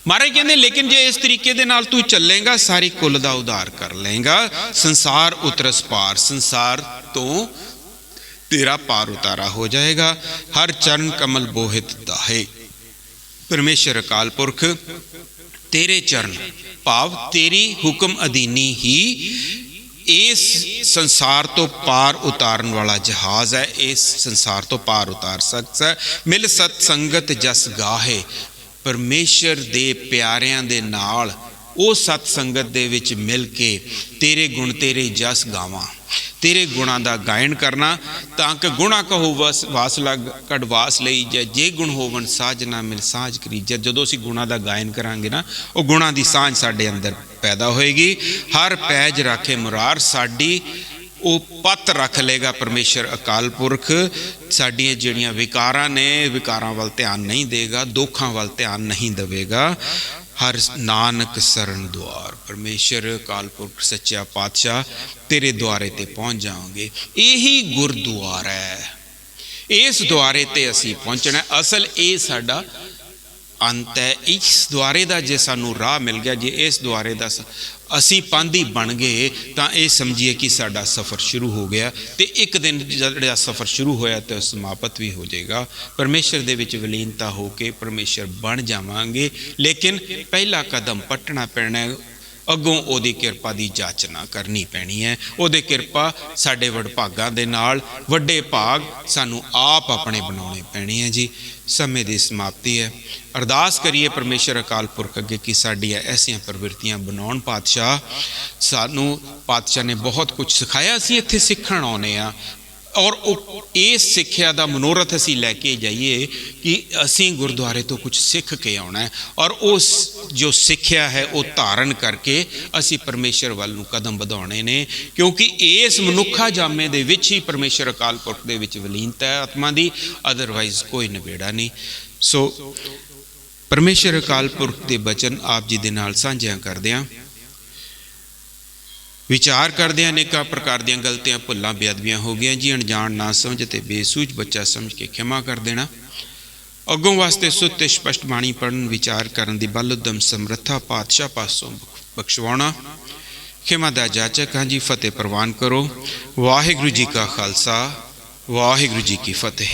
महाराज कहते लेकिन जे इस तरीके दे नाल तू चलेगा सारी कुल दा उधार कर लेगा, संसार उतरस पार, संसार तो तेरा पार उतारा हो जाएगा। हर चरण कमल बोहित दाहे, परमेश्वर अकाल पुरख तेरे चरण भाव तेरी हुक्म अधीनी ही इस संसार तो पार उतारन वाला जहाज है, इस संसार तो पार उतार सकता है। मिल सतसंगत जस गाहे, परमेश्वर दे प्यारियां दे नाल वो सतसंगत दे विच मिल के तेरे गुण तेरे जस गावां, तेरे गुणा का गायन करना, ताकि गुणा कहो वास लग कड़वास लई जै, जे गुण होवन साज ना मिल साज करीजै। जदों असीं गुणा का गायन करांगे ना, वो गुणा की सांझ साडे अंदर पैदा होएगी। हर पैज राखे मुरार, साडी वो पत रख लेगा परमेश्वर अकाल पुरख। साडियां जिहड़ियां विकारां ने, विकारां वाल ध्यान नहीं देगा, दुखां वाल ध्यान नहीं देवेगा। हर नानक शरण द्वार, परमेश्वर अकाल पुरख सच्चा पातशाह तेरे द्वारे ते पहुँच जाओगे। यही गुरद्वार है, इस द्वारे ते असी पहुँचना। असल ये साडा अंत है। इस द्वारे का जे सानू राह मिल गया, जे इस द्वारे का असी पांधी बन गए, तो ये समझिए कि साडा सफ़र शुरू हो गया। तो एक दिन जो सफ़र शुरू होया तो समाप्त भी हो जाएगा। परमेश्वर दे विच विलीनता हो के परमेश्वर बन जावांगे। लेकिन पहला कदम पट्टना पैना है, अगों ओदी किरपा दी जाचना करनी पैनी है। ओदे किरपा साडे वडभागां दे नाल वड्डे भाग सानू आप अपने बनाने पैने हैं जी। समय की समाप्ति है। अरदास करिए परमेश्वर अकाल पुरख अगे कि साडियां ऐसियां प्रवृत्तियां बनाउण। पातशाह सानू पातशाह ने बहुत कुछ सिखाया, असीं इत्थे सिੱਖਣ आउने आ, और इस सिक्ख्या का मनोरथ असी लैके जाइए कि असी गुरुद्वारे तो कुछ सीख के आना है, और उस जो सिक्ख्या है वो धारण करके असी परमेश्वर वाल नूं कदम वधाउने ने। क्योंकि इस मनुखा जामे दे विच ही परमेश्वर अकाल पुरख दे विच विलीनता है आत्मा दी, अदरवाइज कोई निबेड़ा नहीं। सो परमेश्वर अकाल पुरख के बचन आप जी दे नाल साझियां करदिआं विचार करदे अनेक प्रकार दी गलतियां भुल्लां बेअदबियां हो गई जी। अणजाण ना समझ ते बेसूझ बच्चा समझ के क्षमा कर देना। अगों वास्ते सुत स्पष्ट बाणी पढ़न विचार करन दी बल उद्यम समर्था पातशाह पासों बख्शवाउणा। क्षमा दा जाचक हाँ जी, फतेह प्रवान करो। वाहिगुरू जी का खालसा, वाहिगुरू जी की फतेह।